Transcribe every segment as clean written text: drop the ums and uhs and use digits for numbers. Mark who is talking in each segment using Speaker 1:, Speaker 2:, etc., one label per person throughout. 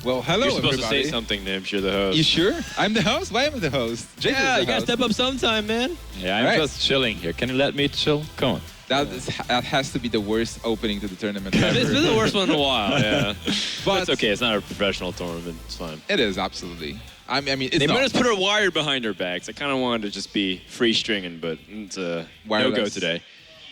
Speaker 1: Well, hello,
Speaker 2: You're supposed
Speaker 1: everybody.
Speaker 2: to say something, Nibs. You're the host.
Speaker 1: You sure? I'm the host? Why am I the host? Jake
Speaker 2: Yeah,
Speaker 1: is
Speaker 2: you
Speaker 1: the
Speaker 2: gotta
Speaker 1: host.
Speaker 2: step up sometime, man.
Speaker 3: Yeah, I'm
Speaker 1: Right.
Speaker 3: just chilling here. Can you let me chill? Come on.
Speaker 1: That has to be the worst opening to the tournament ever.
Speaker 2: It's been the worst one in a while, yeah.
Speaker 1: But
Speaker 2: it's okay, it's not a professional tournament. It's fine.
Speaker 1: It is, absolutely. I mean, it's
Speaker 2: They
Speaker 1: not.
Speaker 2: made us put a wire behind our backs. I kind of wanted to just be free stringing, but it's a no-go
Speaker 1: Wireless.
Speaker 2: today.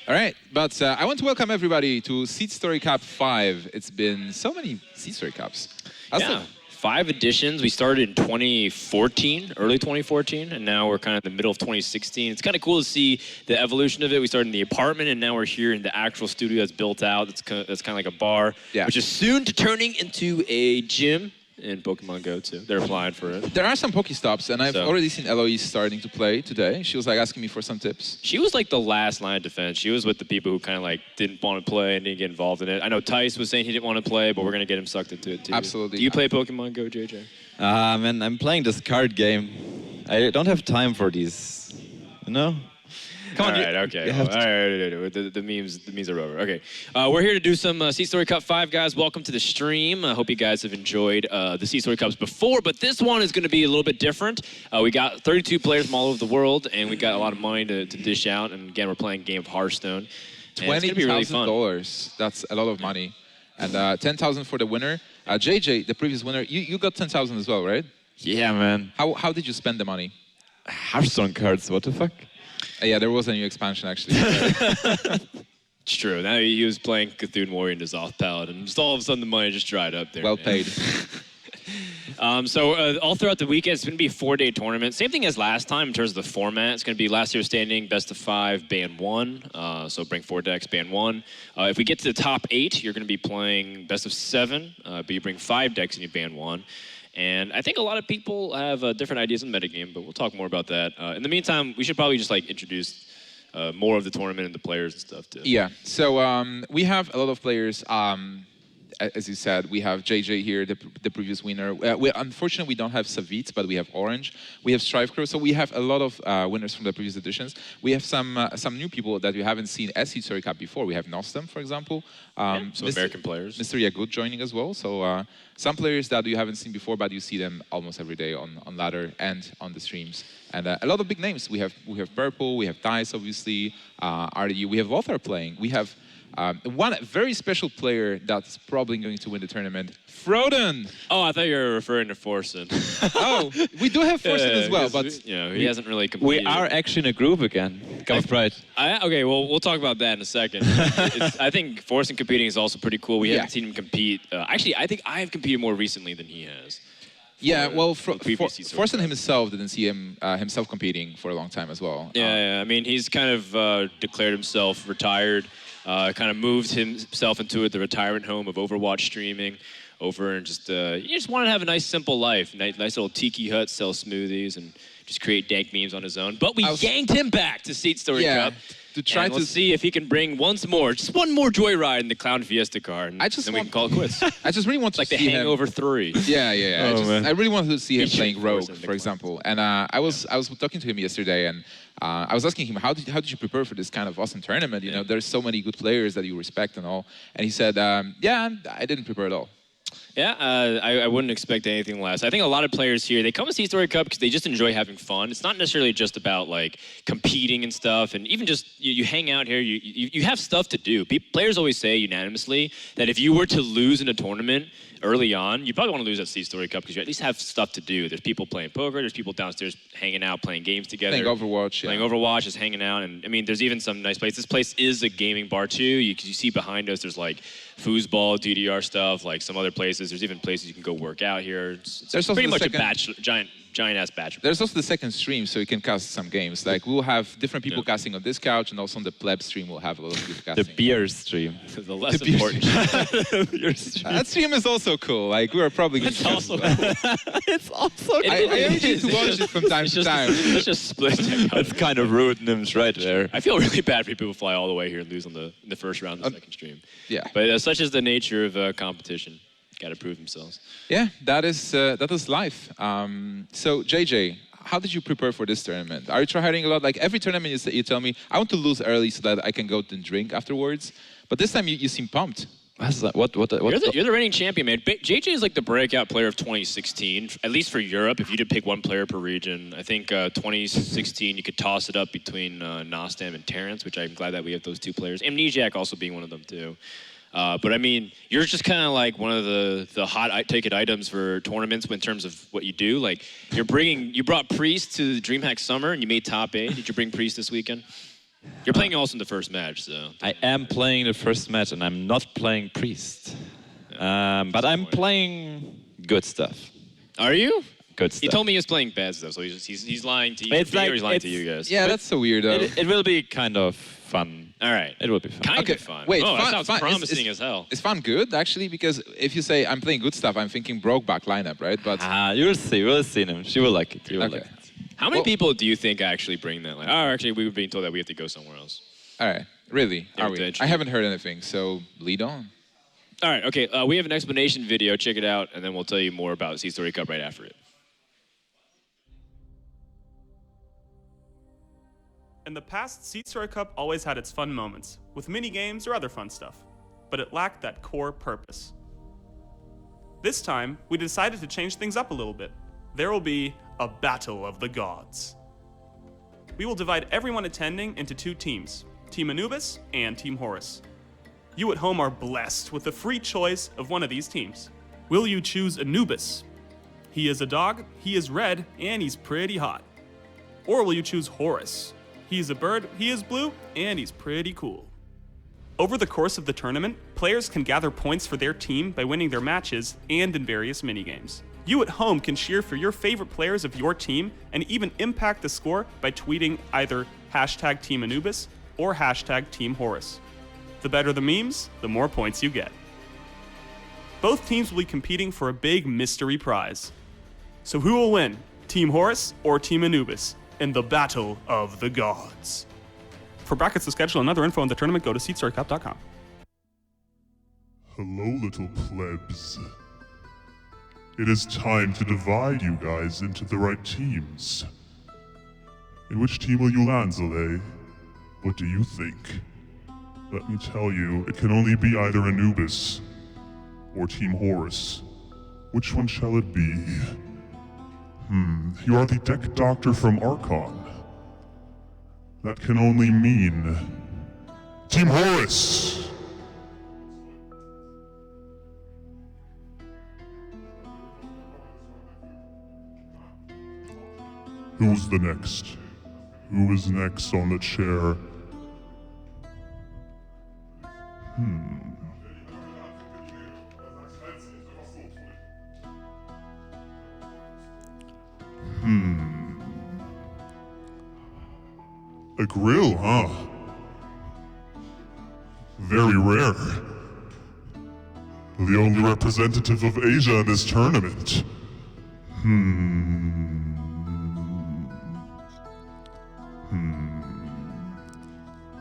Speaker 1: All right, but I want to welcome everybody to SeatStory Cup 5. It's been so many SeatStory Cups.
Speaker 2: Yeah, 5 editions. We started in 2014, early 2014, and now we're kind of in the middle of 2016. It's kind of cool to see the evolution of it. We started in the apartment, and now we're here in the actual studio that's built out. That's kind of like a bar, which is soon to turning into a gym in Pokemon Go too. They're applying for it.
Speaker 1: There are some Pokestops, and I've already seen Eloise starting to play today. She was like asking me for some tips.
Speaker 2: She was like the last line of defense. She was with the people who kind of like didn't want to play and didn't get involved in it. I know Tice was saying he didn't want to play, but we're gonna get him sucked into it too.
Speaker 1: Absolutely.
Speaker 2: Do you play Pokemon Go, JJ?
Speaker 3: Man, I'm playing this card game. I don't have time for these, you know? Come on,
Speaker 2: all right, okay. All right, the memes are over. Okay, we're here to do some SeatStory Cup 5, guys. Welcome to the stream. I hope you guys have enjoyed the SeatStory Cups before, but this one is going to be a little bit different. We got 32 players from all over the world, and we got a lot of money to dish out. And again, we're playing a game of Hearthstone.
Speaker 1: $20,000. That's a lot of money, and $10,000 for the winner. JJ, the previous winner, you got 10,000 as well, right?
Speaker 3: Yeah, man.
Speaker 1: How did you spend the money?
Speaker 3: Hearthstone cards, what the fuck?
Speaker 1: Yeah, there was a new expansion, actually.
Speaker 2: It's true. Now he was playing Cthulhu Warrior into Zoth Paladin, and just all of a sudden the money just dried up there.
Speaker 1: Well paid.
Speaker 2: So all throughout the weekend, it's going to be a 4-day tournament. Same thing as last time in terms of the format. It's going to be last year's standing, best of 5, ban 1. So bring 4 decks, ban 1. If we get to the top 8, you're going to be playing best of 7, but you bring 5 decks and you ban 1. And I think a lot of people have different ideas in metagame, but we'll talk more about that. In the meantime, we should probably just like introduce more of the tournament and the players and stuff too.
Speaker 1: Yeah, so we have a lot of players. As you said, we have JJ here, the previous winner. Unfortunately, we don't have Savit, but we have Orange. We have Strivecrow, so we have a lot of winners from the previous editions. We have some new people that you haven't seen as SeatStory Cup before. We have Nostem, for example.
Speaker 2: So American players.
Speaker 1: Mr. Yagut joining as well. So some players that you haven't seen before, but you see them almost every day on Ladder and on the streams. And a lot of big names. We have Purple, we have Dice, obviously, RDU. We have Lothar playing. We have one very special player that's probably going to win the tournament, Froden.
Speaker 2: Oh, I thought you were referring to Forsen.
Speaker 1: Oh, we do have Forsen as well, but
Speaker 2: you know, he hasn't really competed.
Speaker 3: We are actually in a group again. Come with pride.
Speaker 2: Okay, well, we'll talk about that in a second. I think Forsen competing is also pretty cool. We haven't seen him compete. Actually, I think I have competed more recently than he has.
Speaker 1: Yeah, well, Forsen himself didn't see himself competing for a long time as well.
Speaker 2: Yeah, I mean, he's kind of declared himself retired, kind of moved himself into the retirement home of Overwatch streaming over and just, you just want to have a nice, simple life. Nice little tiki hut, sell smoothies, and just create dank memes on his own. But we yanked him back to SeatStory Cup. We'll see if he can bring just one more joyride in the Clown Fiesta car, and then we can call it quits.
Speaker 1: I just really want to
Speaker 2: like
Speaker 1: see
Speaker 2: the Hangover 3.
Speaker 1: Yeah.
Speaker 3: Man.
Speaker 1: I really wanted to see him playing Rogue,
Speaker 2: Forsen
Speaker 1: for example. And I was talking to him yesterday, and I was asking him, how did you prepare for this kind of awesome tournament? You know, there's so many good players that you respect and all. And he said, yeah, I didn't prepare at all.
Speaker 2: Yeah, I wouldn't expect anything less. I think a lot of players here, they come to SeatStory Cup because they just enjoy having fun. It's not necessarily just about like competing and stuff, and even just you hang out here, you have stuff to do. Players always say unanimously that if you were to lose in a tournament early on, you probably want to lose at SeatStory Cup because you at least have stuff to do. There's people playing poker, there's people downstairs hanging out, playing games together.
Speaker 1: Playing Overwatch,
Speaker 2: Playing Overwatch, just hanging out. And I mean, there's even some nice places. This place is a gaming bar too. You see behind us, there's like foosball, DDR stuff, like some other places. There's even places you can go work out here. It's pretty much a giant-ass batch.
Speaker 1: There's also the second stream, so you can cast some games. Like, we'll have different people casting on this couch, and also on the pleb stream, we'll have a lot of people casting.
Speaker 3: The beer stream.
Speaker 2: The less important.
Speaker 3: Beer stream.
Speaker 1: That stream is also cool. Like, we are probably going to
Speaker 2: also cool.
Speaker 3: It's also cool.
Speaker 1: I urge you to watch it from time to time.
Speaker 2: Let's just split it.
Speaker 3: That's kind of rude, Nims, right there.
Speaker 2: I feel really bad for people who fly all the way here and lose in the first round of the second stream.
Speaker 1: Yeah.
Speaker 2: But such is the nature of competition. Got to prove themselves.
Speaker 1: Yeah, that is life. So JJ, how did you prepare for this tournament? Are you tryharding a lot? Like every tournament, you tell me, I want to lose early so that I can go and drink afterwards. But this time, you seem pumped.
Speaker 3: What's that? What?
Speaker 2: You're the reigning champion, man. JJ is like the breakout player of 2016, at least for Europe. If you did pick one player per region, I think 2016 you could toss it up between Nostam and Terrence, which I'm glad that we have those two players. Amnesiac also being one of them too. But I mean, you're just kind of like one of the hot ticket items for tournaments in terms of what you do. Like you brought Priest to the DreamHack Summer and you made top 8. Did you bring Priest this weekend? You're playing also in the first match, so.
Speaker 3: I am playing the first match, and I'm not playing Priest. But I'm playing good stuff.
Speaker 2: Are you?
Speaker 3: Good stuff.
Speaker 2: He told me he was playing bad stuff, so he's lying to you.
Speaker 3: It's like,
Speaker 2: or he's lying to you guys.
Speaker 1: Yeah, that's so weird.
Speaker 3: It will be kind of fun.
Speaker 2: All right.
Speaker 3: It will be fun.
Speaker 2: Kind of fun.
Speaker 1: Wait,
Speaker 2: oh,
Speaker 1: fun,
Speaker 2: that sounds
Speaker 1: fun.
Speaker 2: promising as hell.
Speaker 1: Is fun good, actually? Because if you say I'm playing good stuff, I'm thinking Brokeback lineup, right? But
Speaker 3: You'll see. We'll see him. She will like it. You will like it.
Speaker 2: How many people do you think actually bring that? Like, oh, actually, we were being told that we have to go somewhere else.
Speaker 1: All right, really?
Speaker 2: Yeah,
Speaker 1: Are we? I haven't heard anything, so lead on.
Speaker 2: All right, okay. We have an explanation video. Check it out, and then we'll tell you more about SeatStory Cup right after it.
Speaker 4: In the past, SeatStory Cup always had its fun moments, with mini games or other fun stuff, but it lacked that core purpose. This time, we decided to change things up a little bit. There will be a Battle of the Gods. We will divide everyone attending into 2 teams, Team Anubis and Team Horus. You at home are blessed with the free choice of one of these teams. Will you choose Anubis? He is a dog, he is red, and he's pretty hot. Or will you choose Horus? He is a bird, he is blue, and he's pretty cool. Over the course of the tournament, players can gather points for their team by winning their matches and in various minigames. You at home can cheer for your favorite players of your team and even impact the score by tweeting either hashtag Team Anubis or hashtag Team Horus. The better the memes, the more points you get. Both teams will be competing for a big mystery prize. So who will win, Team Horus or Team Anubis, in the Battle of the Gods? For brackets to schedule and other info on the tournament, go to SeatStoryCup.com.
Speaker 5: Hello, little plebs. It is time to divide you guys into the right teams. In which team will you land, Zaleh? What do you think? Let me tell you, it can only be either Anubis or Team Horus. Which one shall it be? You are the deck doctor from Archon. That can only mean Team Horus! Who's the next? Who is next on the chair? A grill, huh? Very rare. The only representative of Asia in this tournament.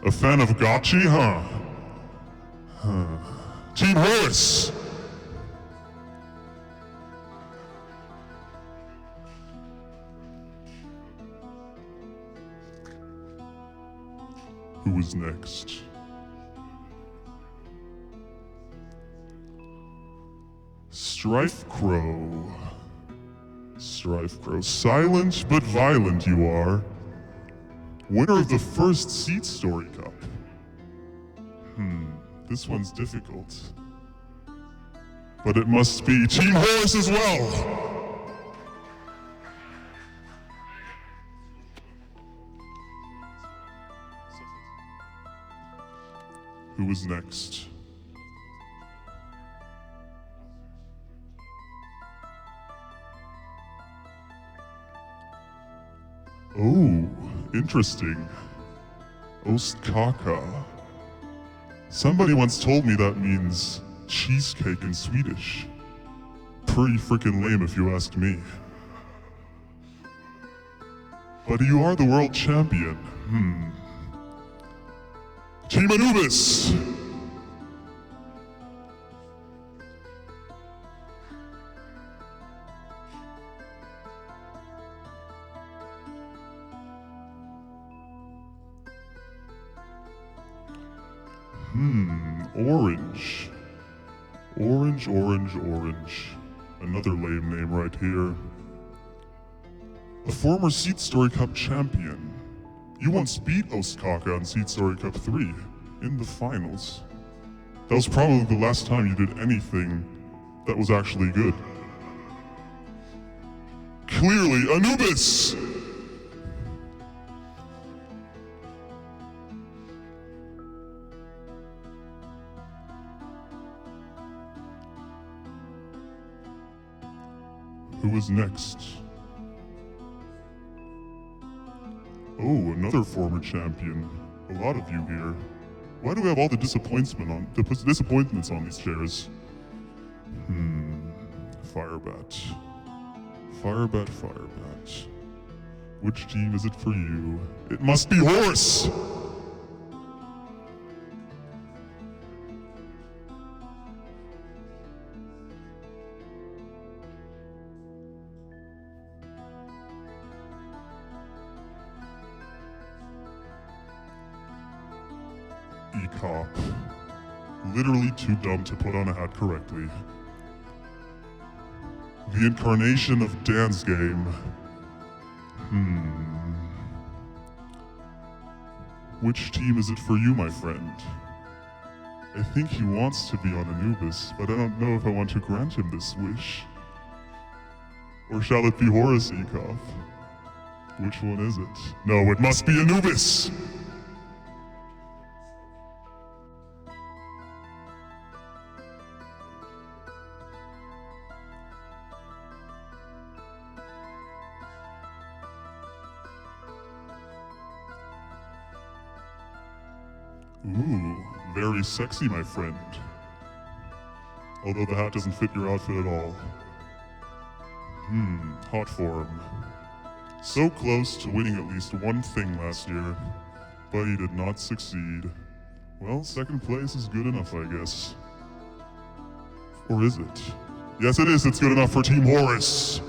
Speaker 5: A fan of gotchi, huh? Team Horus! Who is next? Strife Crow. Strife Crow. Silent but violent you are. Winner of the first SeatStory Cup. This one's difficult. But it must be Team Horus as well! Who is next? Oh, interesting. Ostkaka. Somebody once told me that means cheesecake in Swedish. Pretty freaking lame if you ask me. But you are the world champion. Team Anubis! Orange. Orange, orange, orange. Another lame name right here. A former SeatStory Cup champion. You once beat Ostkaka on SeatStory Cup 3 in the finals. That was probably the last time you did anything that was actually good. Clearly, Anubis! Who is next? Oh, another former champion. A lot of you here. Why do we have all the disappointments on these chairs? Firebat. Firebat, Firebat. Which team is it for you? It must be Horse! E-Cop. Literally too dumb to put on a hat correctly. The incarnation of Dan's game. Which team is it for you, my friend? I think he wants to be on Anubis, but I don't know if I want to grant him this wish. Or shall it be Horus, E-Cop? Which one is it? No, it must be Anubis! Ooh, very sexy, my friend. Although the hat doesn't fit your outfit at all. Hot form. So close to winning at least one thing last year, but he did not succeed. Well, second place is good enough, I guess. Or is it? Yes, it is. It's good enough for Team Horus.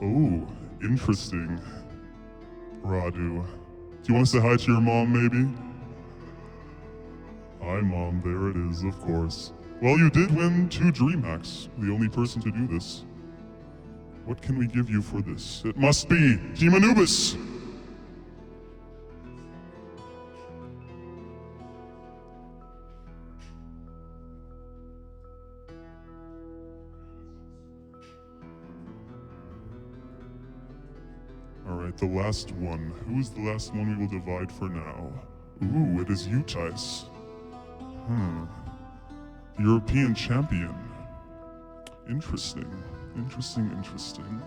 Speaker 5: Oh, interesting. Radu. Do you want to say hi to your mom, maybe? Hi, Mom. There it is, of course. Well, you did win 2 DreamHacks. The only person to do this. What can we give you for this? It must be Team Anubis! Alright, the last one. Who is the last one we will divide for now? Ooh, it is Utice. European champion. Interesting. Interesting.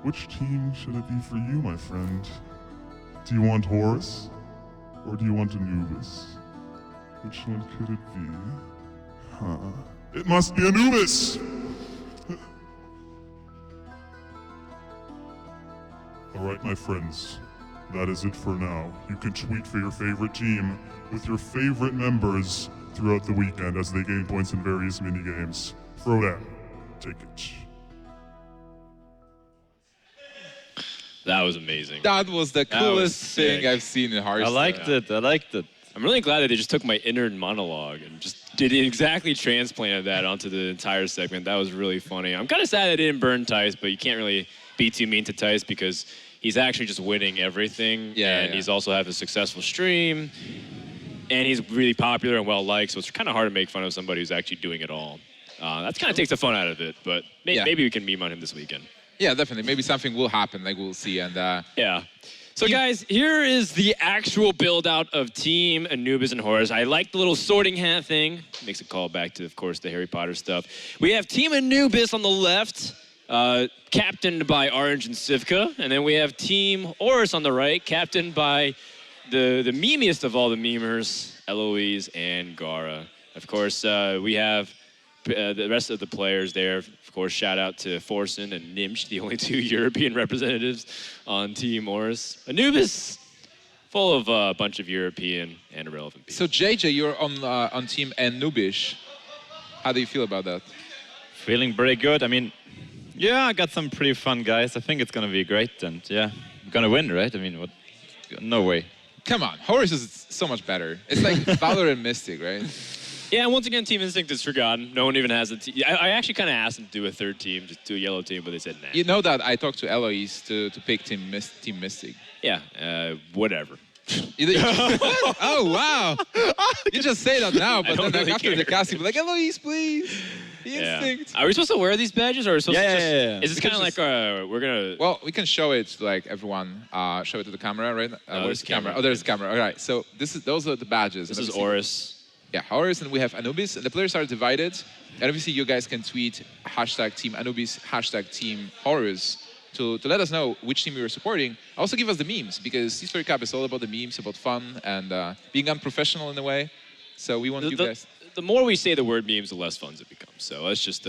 Speaker 5: Which team should it be for you, my friend? Do you want Horus? Or do you want Anubis? Which one could it be? It must be Anubis! Alright, my friends. That is it for now. You can tweet for your favorite team with your favorite members throughout the weekend as they gain points in various minigames. Frodan, take it.
Speaker 2: That was amazing.
Speaker 1: That was the coolest
Speaker 2: sick.
Speaker 1: thing I've seen in Hearthstone.
Speaker 3: I liked it.
Speaker 2: I'm really glad that they just took my inner monologue and just exactly transplanted that onto the entire segment. That was really funny. I'm kind of sad I didn't burn Tice, but you can't really be too mean to Tice because he's actually just winning everything. And he's also have a successful stream. And he's really popular and well-liked, so it's kind of hard to make fun of somebody who's actually doing it all. That kind of takes the fun out of it, but maybe we can meme on him this weekend.
Speaker 1: Yeah, definitely. Maybe something will happen, like we'll see. And
Speaker 2: yeah. So guys, here is the actual build-out of Team Anubis and Horus. I like the little sorting hat thing. Makes a call back to, of course, the Harry Potter stuff. We have Team Anubis on the left, captained by Orange and Sivka. And then we have Team Horus on the right, captained by the memeiest of all the memers, Eloise and Gara. Of course, we have the rest of the players there. Of course, shout out to Forsen and Nimsh, the only 2 European representatives on Team Horus. Anubis, full of a bunch of European and irrelevant people.
Speaker 1: so JJ, you're on Team Anubis. How do you feel about that?
Speaker 3: Feeling pretty good. I mean, yeah, I got some pretty fun guys. I think it's gonna be great, and yeah, I'm gonna win, right? I mean, what? No way.
Speaker 1: Come on, Horus is so much better. It's like Valor and Mystic, right?
Speaker 2: Yeah, and once again, Team Instinct is forgotten. No one even has a team. I actually kind of asked them to do a third team, just do a yellow team, but they said nah.
Speaker 1: You know that I talked to Eloise to pick Team Mystic.
Speaker 2: Yeah, whatever.
Speaker 1: What? Oh, wow. You just say that now, but
Speaker 2: don't
Speaker 1: then
Speaker 2: really
Speaker 1: after the
Speaker 2: care.
Speaker 1: cast, you'll be like, Eloise, please. The
Speaker 2: Yeah.
Speaker 1: Instinct.
Speaker 2: Are we supposed to wear these badges, or are we supposed to just...
Speaker 3: Yeah.
Speaker 2: Is this kind of like we're gonna...
Speaker 1: Well, we can show it to like everyone. Show it to the camera, right? Where's the camera?
Speaker 2: camera.
Speaker 1: Oh, there's the camera. All right. So those are the badges.
Speaker 2: This
Speaker 1: And
Speaker 2: is
Speaker 1: obviously-
Speaker 2: Horus.
Speaker 1: Yeah, Horus, and we have Anubis. And the players are divided. And obviously, you guys can tweet #Team Anubis, #Team Horus to let us know which team you're supporting. Also, give us the memes because SeatStory Cup is all about the memes, about fun and being unprofessional in a way. So we want you guys.
Speaker 2: The more we say the word memes, the less fun it becomes. So let's just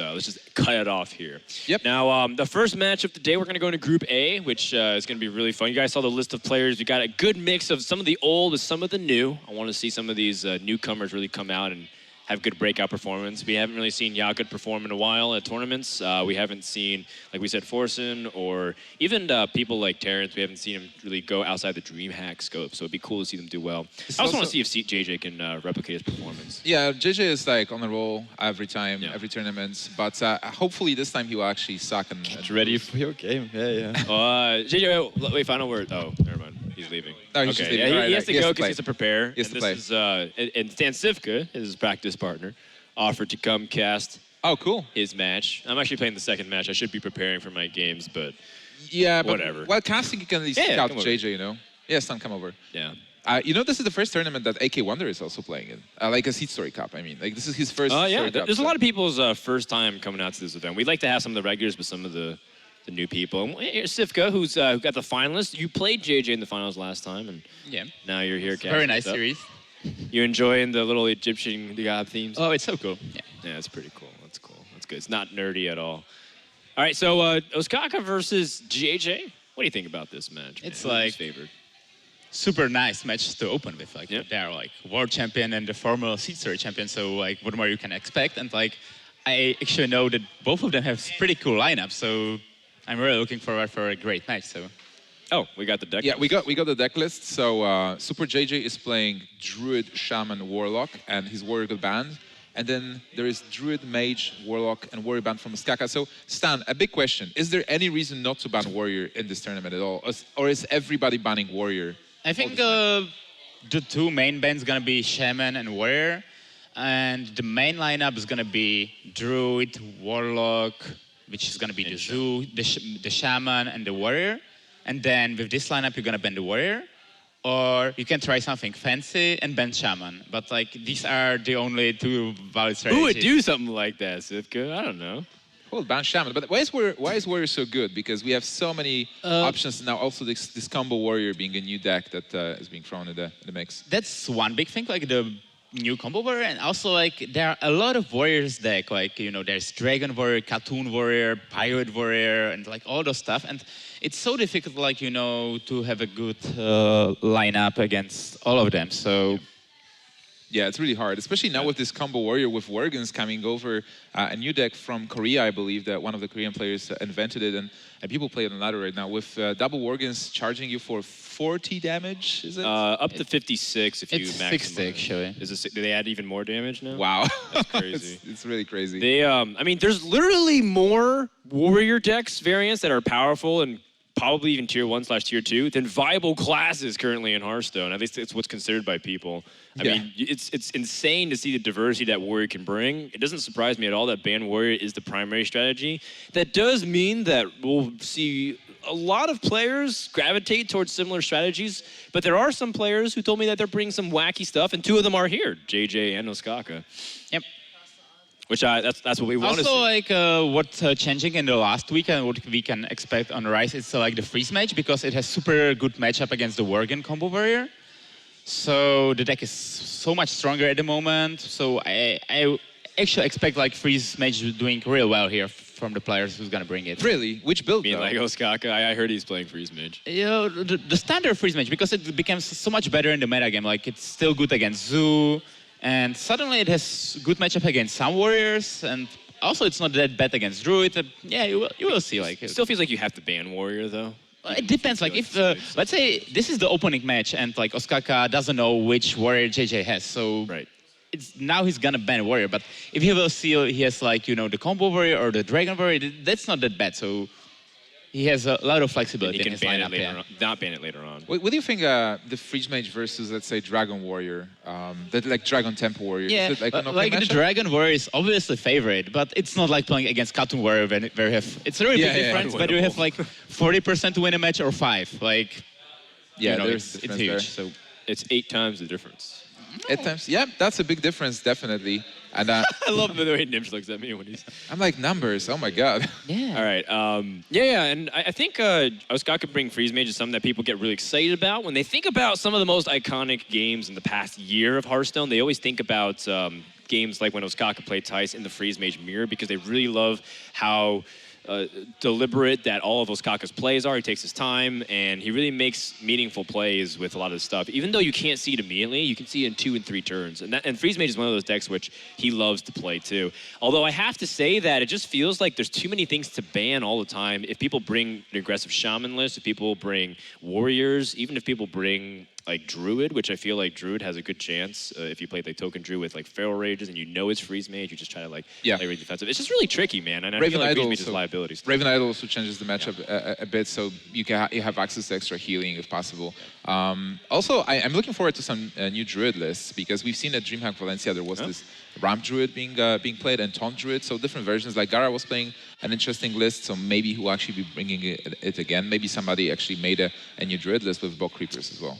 Speaker 2: cut it off here.
Speaker 1: Yep.
Speaker 2: Now, the first match of the day, we're going to go into Group A, which is going to be really fun. You guys saw the list of players. We got a good mix of some of the old with some of the new. I want to see some of these newcomers really come out and have good breakout performance. We haven't really seen Yakud perform in a while at tournaments. We haven't seen, like we said, Forsen or even people like Terrence. We haven't seen him really go outside the DreamHack scope. So it'd be cool to see them do well. I also want to see if SeatJJ can replicate his performance.
Speaker 1: Yeah, JJ is like on the roll every time,
Speaker 2: Yeah.
Speaker 1: every tournament. But hopefully this time he will actually suck and
Speaker 3: Get ready for your game. Yeah.
Speaker 2: JJ, wait, final word. Oh, never mind. He's leaving.
Speaker 1: No, he's just leaving.
Speaker 2: Yeah,
Speaker 1: Right,
Speaker 2: he has to
Speaker 1: he has
Speaker 2: go
Speaker 1: to
Speaker 2: because
Speaker 1: play.
Speaker 2: he has to prepare.
Speaker 1: He has
Speaker 2: and
Speaker 1: to
Speaker 2: this is and Stan Sivka, his practice partner, offered to come cast
Speaker 1: Oh, cool.
Speaker 2: his match. I'm actually playing the second match. I should be preparing for my games, but
Speaker 1: Yeah, but
Speaker 2: Whatever.
Speaker 1: while casting, you can at least
Speaker 2: Yeah,
Speaker 1: scout
Speaker 2: come over.
Speaker 1: JJ, you know? Yeah, Stan, come over.
Speaker 2: yeah.
Speaker 1: You know, this is the first tournament that AK Wonder is also playing in. Like a SeatStory Cup, I mean. Like, this is his first
Speaker 2: Yeah,
Speaker 1: SeatStory Cup.
Speaker 2: there's a
Speaker 1: so-
Speaker 2: lot of people's first time coming out to this event. We'd like to have some of the regulars, but some of the new people. And here's Sivka, who got the finalists. You played JJ in the finals last time, and
Speaker 6: Yeah.
Speaker 2: now you're here.
Speaker 6: Very
Speaker 2: casting
Speaker 6: nice
Speaker 2: it up.
Speaker 6: series.
Speaker 2: You enjoying the little Egyptian god themes?
Speaker 6: Oh, it's so cool. Yeah.
Speaker 2: Yeah, that's pretty cool. That's cool. That's good. It's not nerdy at all. All right, so Ostkaka versus JJ. What do you think about this match?
Speaker 6: It's
Speaker 2: man? Who's
Speaker 6: like-
Speaker 2: favored.
Speaker 6: Super nice match to open with. Like
Speaker 2: Yep.
Speaker 6: they're like world champion and the former SeatStory champion. So like what more you can expect? And like I actually know that both of them have pretty cool lineups. So I'm really looking forward for a great match. So
Speaker 2: Oh, we got the deck.
Speaker 1: Yeah, we got the deck list. So SuperJJ is playing Druid, Shaman, Warlock, and his Warrior got banned. And then there is Druid, Mage, Warlock, and Warrior banned from Ostkaka. So Stan, a big question: is there any reason not to ban Warrior in this tournament at all, or is everybody banning Warrior?
Speaker 6: I think the two main bands gonna be Shaman and Warrior, and the main lineup is gonna be Druid, Warlock, which is gonna be the Zoo, the Shaman, and the Warrior. And then with this lineup, you're gonna ban the Warrior, or you can try something fancy and ban Shaman. But like these are the only two valid strategies.
Speaker 2: Who would do something like that, Sivka? I don't know.
Speaker 1: Well, ban Shaman. But why is Warrior so good? Because we have so many options now. Also, this combo Warrior being a new deck that is being thrown in the mix.
Speaker 6: That's one big thing, like the new combo warrior, and also like there are a lot of warriors deck, like there's Dragon Warrior, Cartoon Warrior, Pirate Warrior, and like all those stuff, and it's so difficult, like to have a good lineup against all of them. So
Speaker 1: Yeah, it's really hard, especially now with this combo Warrior with Worgens coming over, a new deck from Korea, I believe that one of the Korean players invented it, and people play it on ladder right now with double Worgens charging you for 40 damage, is it?
Speaker 2: Up to 56 if you
Speaker 6: it's
Speaker 2: maximize.
Speaker 6: 60 actually.
Speaker 2: Do they add even more damage now?
Speaker 1: Wow.
Speaker 2: That's crazy.
Speaker 1: it's really crazy.
Speaker 2: They, I mean, there's literally more warrior decks variants that are powerful and probably even tier 1/tier 2 than viable classes currently in Hearthstone. At least it's what's considered by people. I
Speaker 1: Yeah.
Speaker 2: mean, it's insane to see the diversity that warrior can bring. It doesn't surprise me at all that ban warrior is the primary strategy. That does mean that we'll see a lot of players gravitate towards similar strategies, but there are some players who told me that they're bringing some wacky stuff, and two of them are here, JJ and Ostkaka.
Speaker 6: Yep.
Speaker 2: Which that's what we want to see.
Speaker 6: Also, like what's changing in the last week and what we can expect on Rise is like the freeze match, because it has super good matchup against the Worgen combo warrior. So the deck is so much stronger at the moment. So I actually expect like freeze match doing real well here from the players who's gonna bring it.
Speaker 1: Really? Which build,
Speaker 2: Being
Speaker 1: though?
Speaker 2: like Ostkaka, I heard he's playing freeze mage.
Speaker 6: The standard freeze match, because it becomes so much better in the meta game. Like it's still good against Zoo, And suddenly it has good matchup against some warriors, and also it's not that bad against druid. Yeah, you will see. Like,
Speaker 2: Still feels like you have to ban warrior though.
Speaker 6: it depends. Like if let's say this is the opening match, and like Ostkaka doesn't know which warrior JJ has, so
Speaker 2: Right.
Speaker 6: now he's gonna ban warrior. But if he will see he has like the combo warrior or the dragon warrior, that's not that bad. So he has a lot of flexibility
Speaker 2: He
Speaker 6: in
Speaker 2: can
Speaker 6: his
Speaker 2: ban it
Speaker 6: lineup.
Speaker 2: later
Speaker 6: Yeah.
Speaker 2: on, not ban it later on.
Speaker 1: What do you think the Freeze Mage versus, let's say, Dragon Warrior, that like Dragon Temple Warrior?
Speaker 6: Yeah,
Speaker 1: Is it like an okay
Speaker 6: like the
Speaker 1: matchup?
Speaker 6: Dragon Warrior is obviously favorite, but it's not like playing against Cartoon Warrior where you have, it's a really
Speaker 1: Yeah,
Speaker 6: big
Speaker 1: yeah,
Speaker 6: difference, but you have like 40% to win a match or 5. Like,
Speaker 1: Yeah,
Speaker 6: it's
Speaker 1: there's
Speaker 6: huge.
Speaker 1: difference
Speaker 6: So
Speaker 2: It's 8 times the difference.
Speaker 1: there. At times, yeah, that's a big difference, definitely. And
Speaker 2: I love the way Nimsh looks at me when he's.
Speaker 1: I'm like, numbers, oh my god.
Speaker 6: yeah.
Speaker 2: All right. And I think Ostkaka bring Freeze Mage is something that people get really excited about. When they think about some of the most iconic games in the past year of Hearthstone, they always think about games like when Ostkaka played Tice in the Freeze Mage mirror because they really love how deliberate that all of Ostkaka's plays are. He takes his time, and he really makes meaningful plays with a lot of the stuff. Even though you can't see it immediately, you can see it in 2 and 3 turns. And Freeze Mage is one of those decks which he loves to play too. Although I have to say that it just feels like there's too many things to ban all the time. If people bring an aggressive Shaman list, if people bring Warriors, even if people bring like Druid, which I feel like Druid has a good chance if you play like Token Druid with like Feral Rages and you know it's Freeze Mage, you just try to like
Speaker 1: Yeah.
Speaker 2: play really defensive. It's just really tricky, man. And I
Speaker 1: Raven
Speaker 2: feel like Freeze
Speaker 1: Idol
Speaker 2: Mage's
Speaker 1: also-
Speaker 2: liabilities.
Speaker 1: Raven Idol also changes the matchup a bit, so you have access to extra healing if possible. Also, I'm looking forward to some new Druid lists because we've seen at DreamHack Valencia there was this Ramp Druid being played and Taunt Druid, so different versions. Like Gara was playing an interesting list, so maybe he'll actually be bringing it again. Maybe somebody actually made a new Druid list with Bog Creepers as well.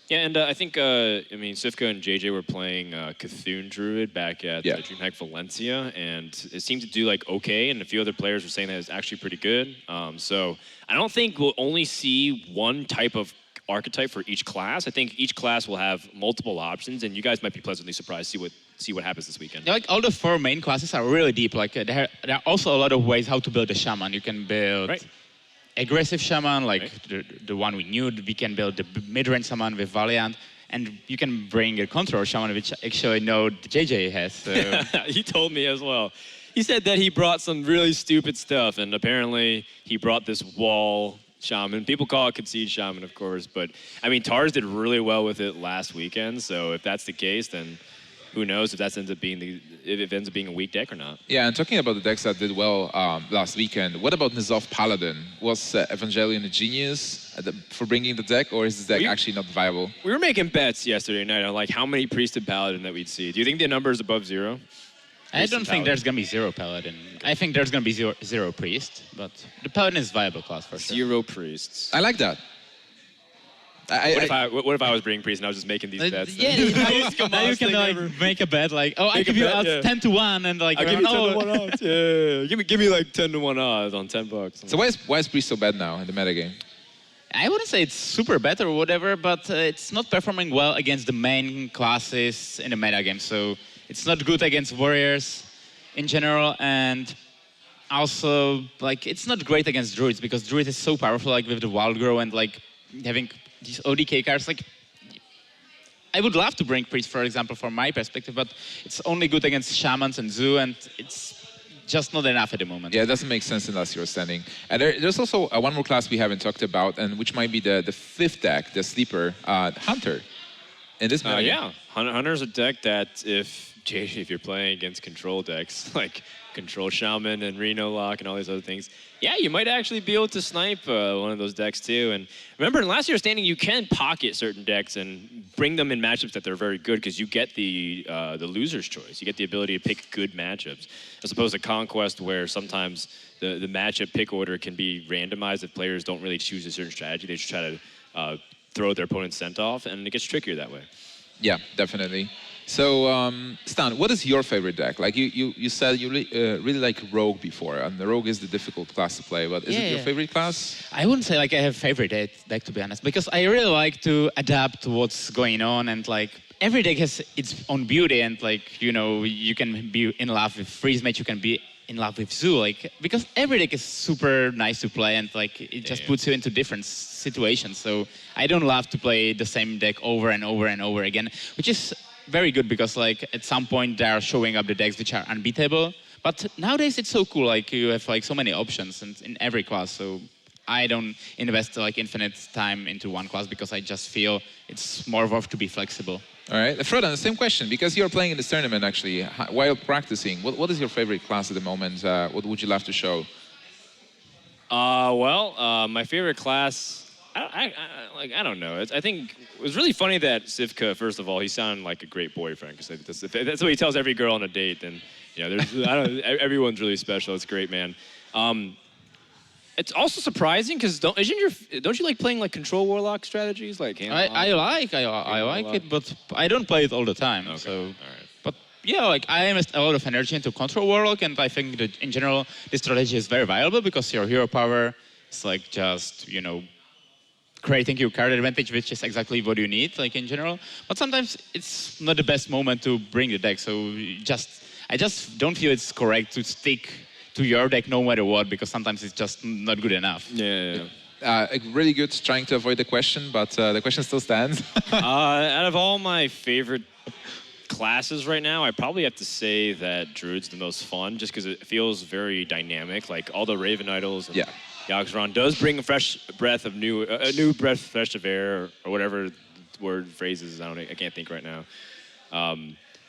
Speaker 2: Yeah, and I think, Sifka and JJ were playing Cthulhu Druid back at DreamHack Valencia, and it seemed to do like okay, and a few other players were saying that it's actually pretty good. So I don't think we'll only see one type of archetype for each class. I think each class will have multiple options, and you guys might be pleasantly surprised to see what happens this weekend.
Speaker 6: Yeah, like all the 4 main classes are really deep. Like there are also a lot of ways how to build a shaman. You can build aggressive shaman, like the one we knew. We can build the mid-range shaman with Valiant, and you can bring a control shaman, which actually know JJ has. So.
Speaker 2: He told me as well. He said that he brought some really stupid stuff, and apparently he brought this wall shaman. People call it concede shaman, of course, but I mean, Tars did really well with it last weekend. So if that's the case, then who knows if that ends up being if it ends up being a weak deck or not.
Speaker 1: Yeah, and talking about the decks that did well last weekend, what about Nizov Paladin? Was Evangelion a genius for bringing the deck, or is this deck actually not viable?
Speaker 2: We were making bets yesterday night on like how many Priested Paladin that we'd see. Do you think the number is above 0?
Speaker 6: I don't think there's gonna be 0 paladin. I think there's gonna be zero priest, but the paladin is viable class for sure.
Speaker 2: 0 priests.
Speaker 1: I like that.
Speaker 2: What if I was bringing priest and I was just making these bets?
Speaker 6: Yeah, now you can like make a bet like, oh, I give you odds 10 to 1 and like,
Speaker 2: I'll give you 10 to 1 odds. Yeah. Give me like 10 to 1 odds on $10.
Speaker 1: So why is Priest so bad now in the metagame?
Speaker 6: I wouldn't say it's super bad or whatever, but it's not performing well against the main classes in the metagame. So it's not good against warriors in general, and also like it's not great against druids because druid is so powerful, like with the wild grow and like having these ODK cards. Like I would love to bring priest, for example, from my perspective, but it's only good against shamans and zoo, and it's just not enough at the moment.
Speaker 1: Yeah, it doesn't make sense unless you're standing. And there's also one more class we haven't talked about, and which might be the 5th deck, the sleeper, Hunter. In this metagame.
Speaker 2: Yeah, Hunter's a deck that if you're playing against control decks like Control Shaman and Reno Lock and all these other things, yeah, you might actually be able to snipe one of those decks too. And remember, in last year's standing, you can pocket certain decks and bring them in matchups that they're very good because you get the loser's choice. You get the ability to pick good matchups, as opposed to Conquest, where sometimes the matchup pick order can be randomized if players don't really choose a certain strategy. They just try to throw their opponent's scent off, and it gets trickier that way.
Speaker 1: Yeah, definitely. So, Stan, what is your favorite deck? Like you said you really like Rogue before, and the Rogue is the difficult class to play, but is it your favorite class?
Speaker 6: I wouldn't say like I have favorite deck, to be honest, because I really like to adapt to what's going on, and like every deck has its own beauty, and like, you know, you can be in love with Freeze Mage, you can be in love with Zoo, like, because every deck is super nice to play, and like it just puts you into different situations. So I don't love to play the same deck over and over and over again, which is very good because like at some point they are showing up the decks which are unbeatable. But nowadays it's so cool. Like you have like so many options in every class. So I don't invest like infinite time into one class because I just feel it's more worth to be flexible.
Speaker 1: All right, Frodan, the same question, because you're playing in this tournament actually, while practicing, what is your favorite class at the moment? What would you love to show?
Speaker 2: My favorite class, I don't know. I think it was really funny that Sivka, first of all, he sounded like a great boyfriend, because if that's what he tells every girl on a date, then, everyone's really special. It's great, man. It's also surprising because don't you like playing like control warlock strategies like
Speaker 6: I like it, but I don't play it all the time.
Speaker 2: Okay.
Speaker 6: So,
Speaker 2: all right.
Speaker 6: but yeah, like I invest a lot of energy into control warlock, and I think that in general this strategy is very viable because your hero power is like just creating your card advantage, which is exactly what you need, like in general. But sometimes it's not the best moment to bring the deck. So I just don't feel it's correct to stick to your deck no matter what, because sometimes it's just not good enough.
Speaker 2: Yeah.
Speaker 1: Really good trying to avoid the question, but the question still stands.
Speaker 2: Out of all my favorite classes right now, I probably have to say that Druid's the most fun, just because it feels very dynamic. Like all the Raven Idols and Yogg-Saron does bring a fresh breath of fresh of air, or whatever word phrase is. I can't think right now.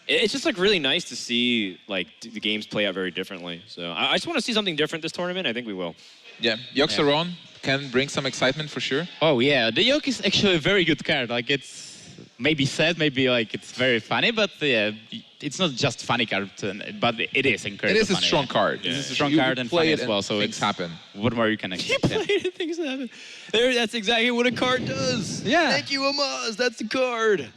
Speaker 2: It's just like really nice to see like the games play out very differently. So I just want to see something different this tournament. I think we will.
Speaker 1: Yeah, Yogg-Saron can bring some excitement for sure.
Speaker 6: Oh yeah, the Yogg is actually a very good card. Like it's maybe sad, maybe like it's very funny, but yeah, it's not just funny card, but it is incredibly
Speaker 1: It is a
Speaker 6: funny,
Speaker 1: strong card.
Speaker 6: It is a strong card and funny as well. So
Speaker 1: things happen.
Speaker 6: What more you can expect?
Speaker 2: You played it, things happen. That's exactly what a card does.
Speaker 1: Yeah.
Speaker 2: Thank you, Amaz. That's the card.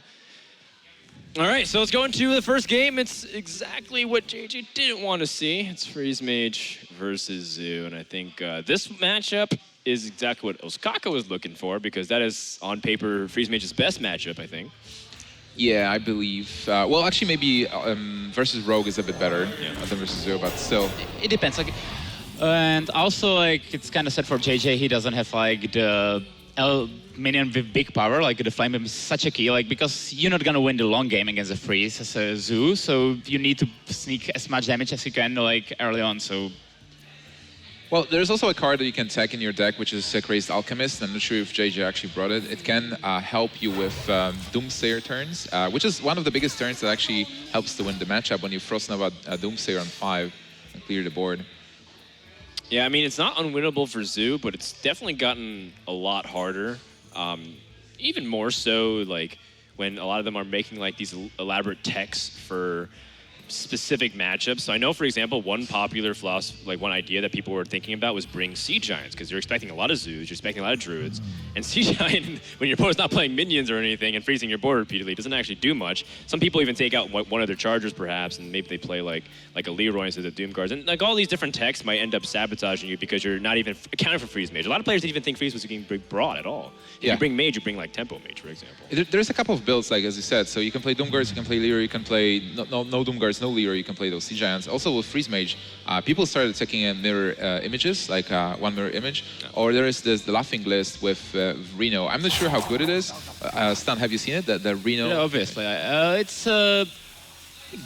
Speaker 2: All right, so let's go into the first game. It's exactly what JJ didn't want to see. It's Freeze Mage versus Zoo, and I think this matchup is exactly what Ostkaka was looking for, because that is, on paper, Freeze Mage's best matchup, I think.
Speaker 1: Yeah, I believe. Well, actually, maybe versus Rogue is a bit better than versus Zoo, but still.
Speaker 6: It depends. Like, and also, like, it's kind of sad for JJ. He doesn't have like the minion with big power. Like the Flame Beam is such a key. Like because you're not gonna win the long game against a Freeze as a Zoo, so you need to sneak as much damage as you can like early on. So.
Speaker 1: Well, there's also a card that you can tech in your deck, which is Crazed Alchemist. I'm not sure if JJ actually brought it. It can help you with Doomsayer turns, which is one of the biggest turns that actually helps to win the matchup when you Frost Nova Doomsayer on 5 and clear the board.
Speaker 2: Yeah, I mean, it's not unwinnable for Zoo, but it's definitely gotten a lot harder. Even more so, like, when a lot of them are making, like, these elaborate techs for specific matchups. So I know, for example, one popular philosophy, like one idea that people were thinking about was bring Sea Giants, because you're expecting a lot of Zoos, you're expecting a lot of Druids, and Sea Giant, when your opponent's not playing minions or anything and freezing your board repeatedly, doesn't actually do much. Some people even take out one of their chargers, perhaps, and maybe they play like a Leroy instead of Doom Guards. And like all these different techs might end up sabotaging you because you're not even accounting for Freeze Mage. A lot of players didn't even think Freeze was being broad at all. If you bring Mage, you bring like Tempo Mage, for example.
Speaker 1: There's a couple of builds, like as you said. So you can play Doom Guards, you can play Leroy, you can play no Doom Guards, no Leroy, you can play those Sea Giants. Also with Freeze Mage, people started taking in mirror images, like one mirror image. Or there is the Laughing List with Reno. I'm not sure how good it is. Stan, have you seen it? The Reno?
Speaker 6: Yeah, obviously. It's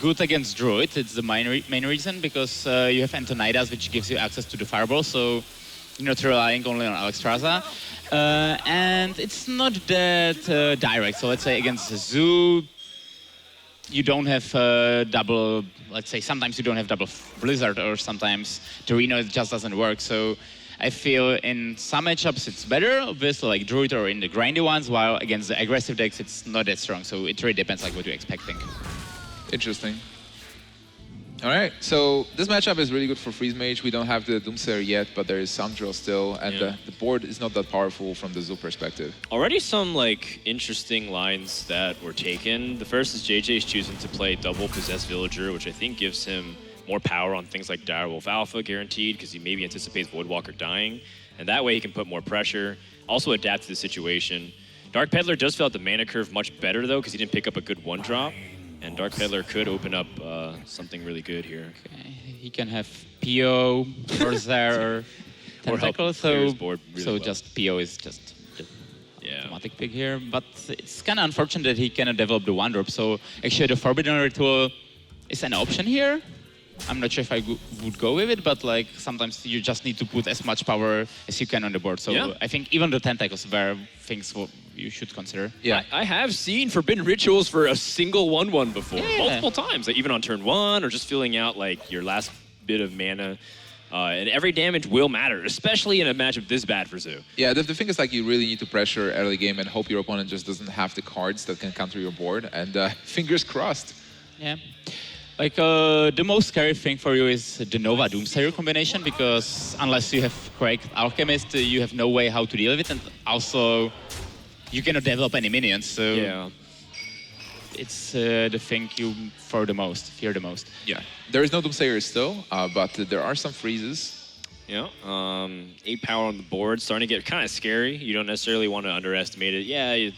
Speaker 6: good against Druid. It's the main reason, because you have Antonidas, which gives you access to the Fireball, so you're not relying only on Alexstrasza. And it's not that direct. So let's say against the Zoo, you don't have double, let's say sometimes you don't have double Blizzard, or sometimes the Reno just doesn't work. So I feel in some matchups it's better, obviously like Druid or in the grindy ones, while against the aggressive decks it's not that strong. So it really depends like what you're expecting.
Speaker 1: Interesting. All right, so this matchup is really good for Freeze Mage. We don't have the Doomsayer yet, but there is Sandro still, and the board is not that powerful from the Zoo perspective.
Speaker 2: Already some like interesting lines that were taken. The first is JJ's choosing to play double Possessed Villager, which I think gives him more power on things like Direwolf Alpha, guaranteed, because he maybe anticipates Voidwalker dying, and that way he can put more pressure, also adapt to the situation. Dark Peddler does fill out the mana curve much better, though, because he didn't pick up a good one-drop. And Dark Peddler could open up something really good here. Okay.
Speaker 6: He can have PO, Corsair, or Tentacle,
Speaker 2: help clear his board really well.
Speaker 6: just PO is just
Speaker 2: yeah.
Speaker 6: automatic pick here, but it's kind of unfortunate that he cannot develop the one drop. So actually, the Forbidden Ritual is an option here. I'm not sure if I would go with it, but like sometimes you just need to put as much power as you can on the board. So
Speaker 2: Yeah.
Speaker 6: I think even the Tentacles were things you should consider.
Speaker 1: Yeah.
Speaker 2: I have seen Forbidden Rituals for a single 1/1 before,
Speaker 6: Yeah.
Speaker 2: multiple times, like even on turn 1 or just filling out like your last bit of mana. And every damage will matter, especially in a matchup this bad for Zoo.
Speaker 1: Yeah, the thing is like you really need to pressure early game and hope your opponent just doesn't have the cards that can counter your board. And fingers crossed.
Speaker 6: Yeah. Like the most scary thing for you is the Nova Doomsayer combination, because unless you have correct Alchemist, you have no way how to deal with it, and also you cannot develop any minions. So
Speaker 2: Yeah.
Speaker 6: it's the thing you fear the most.
Speaker 1: Yeah. There is no Doomsayer still, but there are some freezes.
Speaker 2: Yeah, 8 power on the board, starting to get kind of scary. You don't necessarily want to underestimate it. Yeah, you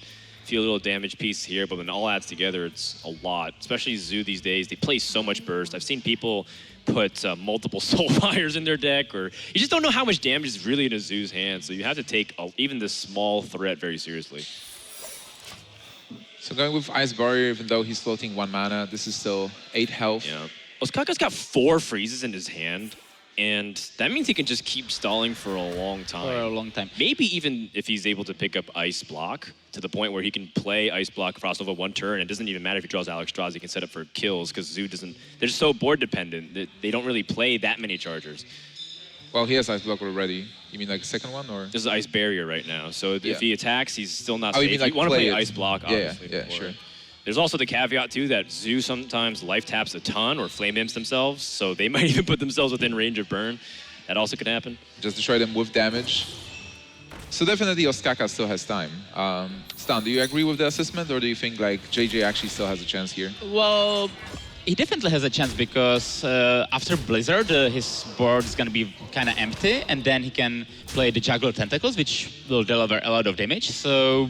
Speaker 2: feel a little damage piece here, but when it all adds together, it's a lot. Especially Zoo these days, they play so much burst. I've seen people put multiple Soulfires in their deck, or you just don't know how much damage is really in a Zoo's hand, so you have to take even this small threat very seriously.
Speaker 1: So going with Ice Barrier, even though he's floating 1 mana, this is still 8 health.
Speaker 2: Yeah. Ostkaka's got 4 freezes in his hand, and that means he can just keep stalling for a long time.
Speaker 6: For a long time.
Speaker 2: Maybe even if he's able to pick up Ice Block to the point where he can play Ice Block Frost Nova 1 turn. It doesn't even matter if he draws Alex Strauss, he can set up for kills because Zoo doesn't. They're so board dependent that they don't really play that many chargers.
Speaker 1: Well, he has Ice Block already. You mean like second one or?
Speaker 2: This is Ice Barrier right now, so
Speaker 1: Yeah.
Speaker 2: if he attacks, he's still not
Speaker 1: Oh, you
Speaker 2: safe.
Speaker 1: mean like
Speaker 2: you want to play
Speaker 1: play it.
Speaker 2: Ice Block,
Speaker 1: Yeah,
Speaker 2: obviously.
Speaker 1: yeah,
Speaker 2: before.
Speaker 1: sure.
Speaker 2: There's also the caveat too that Zoo sometimes life taps a ton or flame imps themselves, so they might even put themselves within range of burn. That also could happen.
Speaker 1: Just destroy them with damage. So definitely Ostkaka still has time. Stan, do you agree with the assessment, or do you think like JJ actually still has a chance here?
Speaker 6: Well, he definitely has a chance because after Blizzard, his board is going to be kind of empty, and then he can play the Juggler Tentacles, which will deliver a lot of damage. So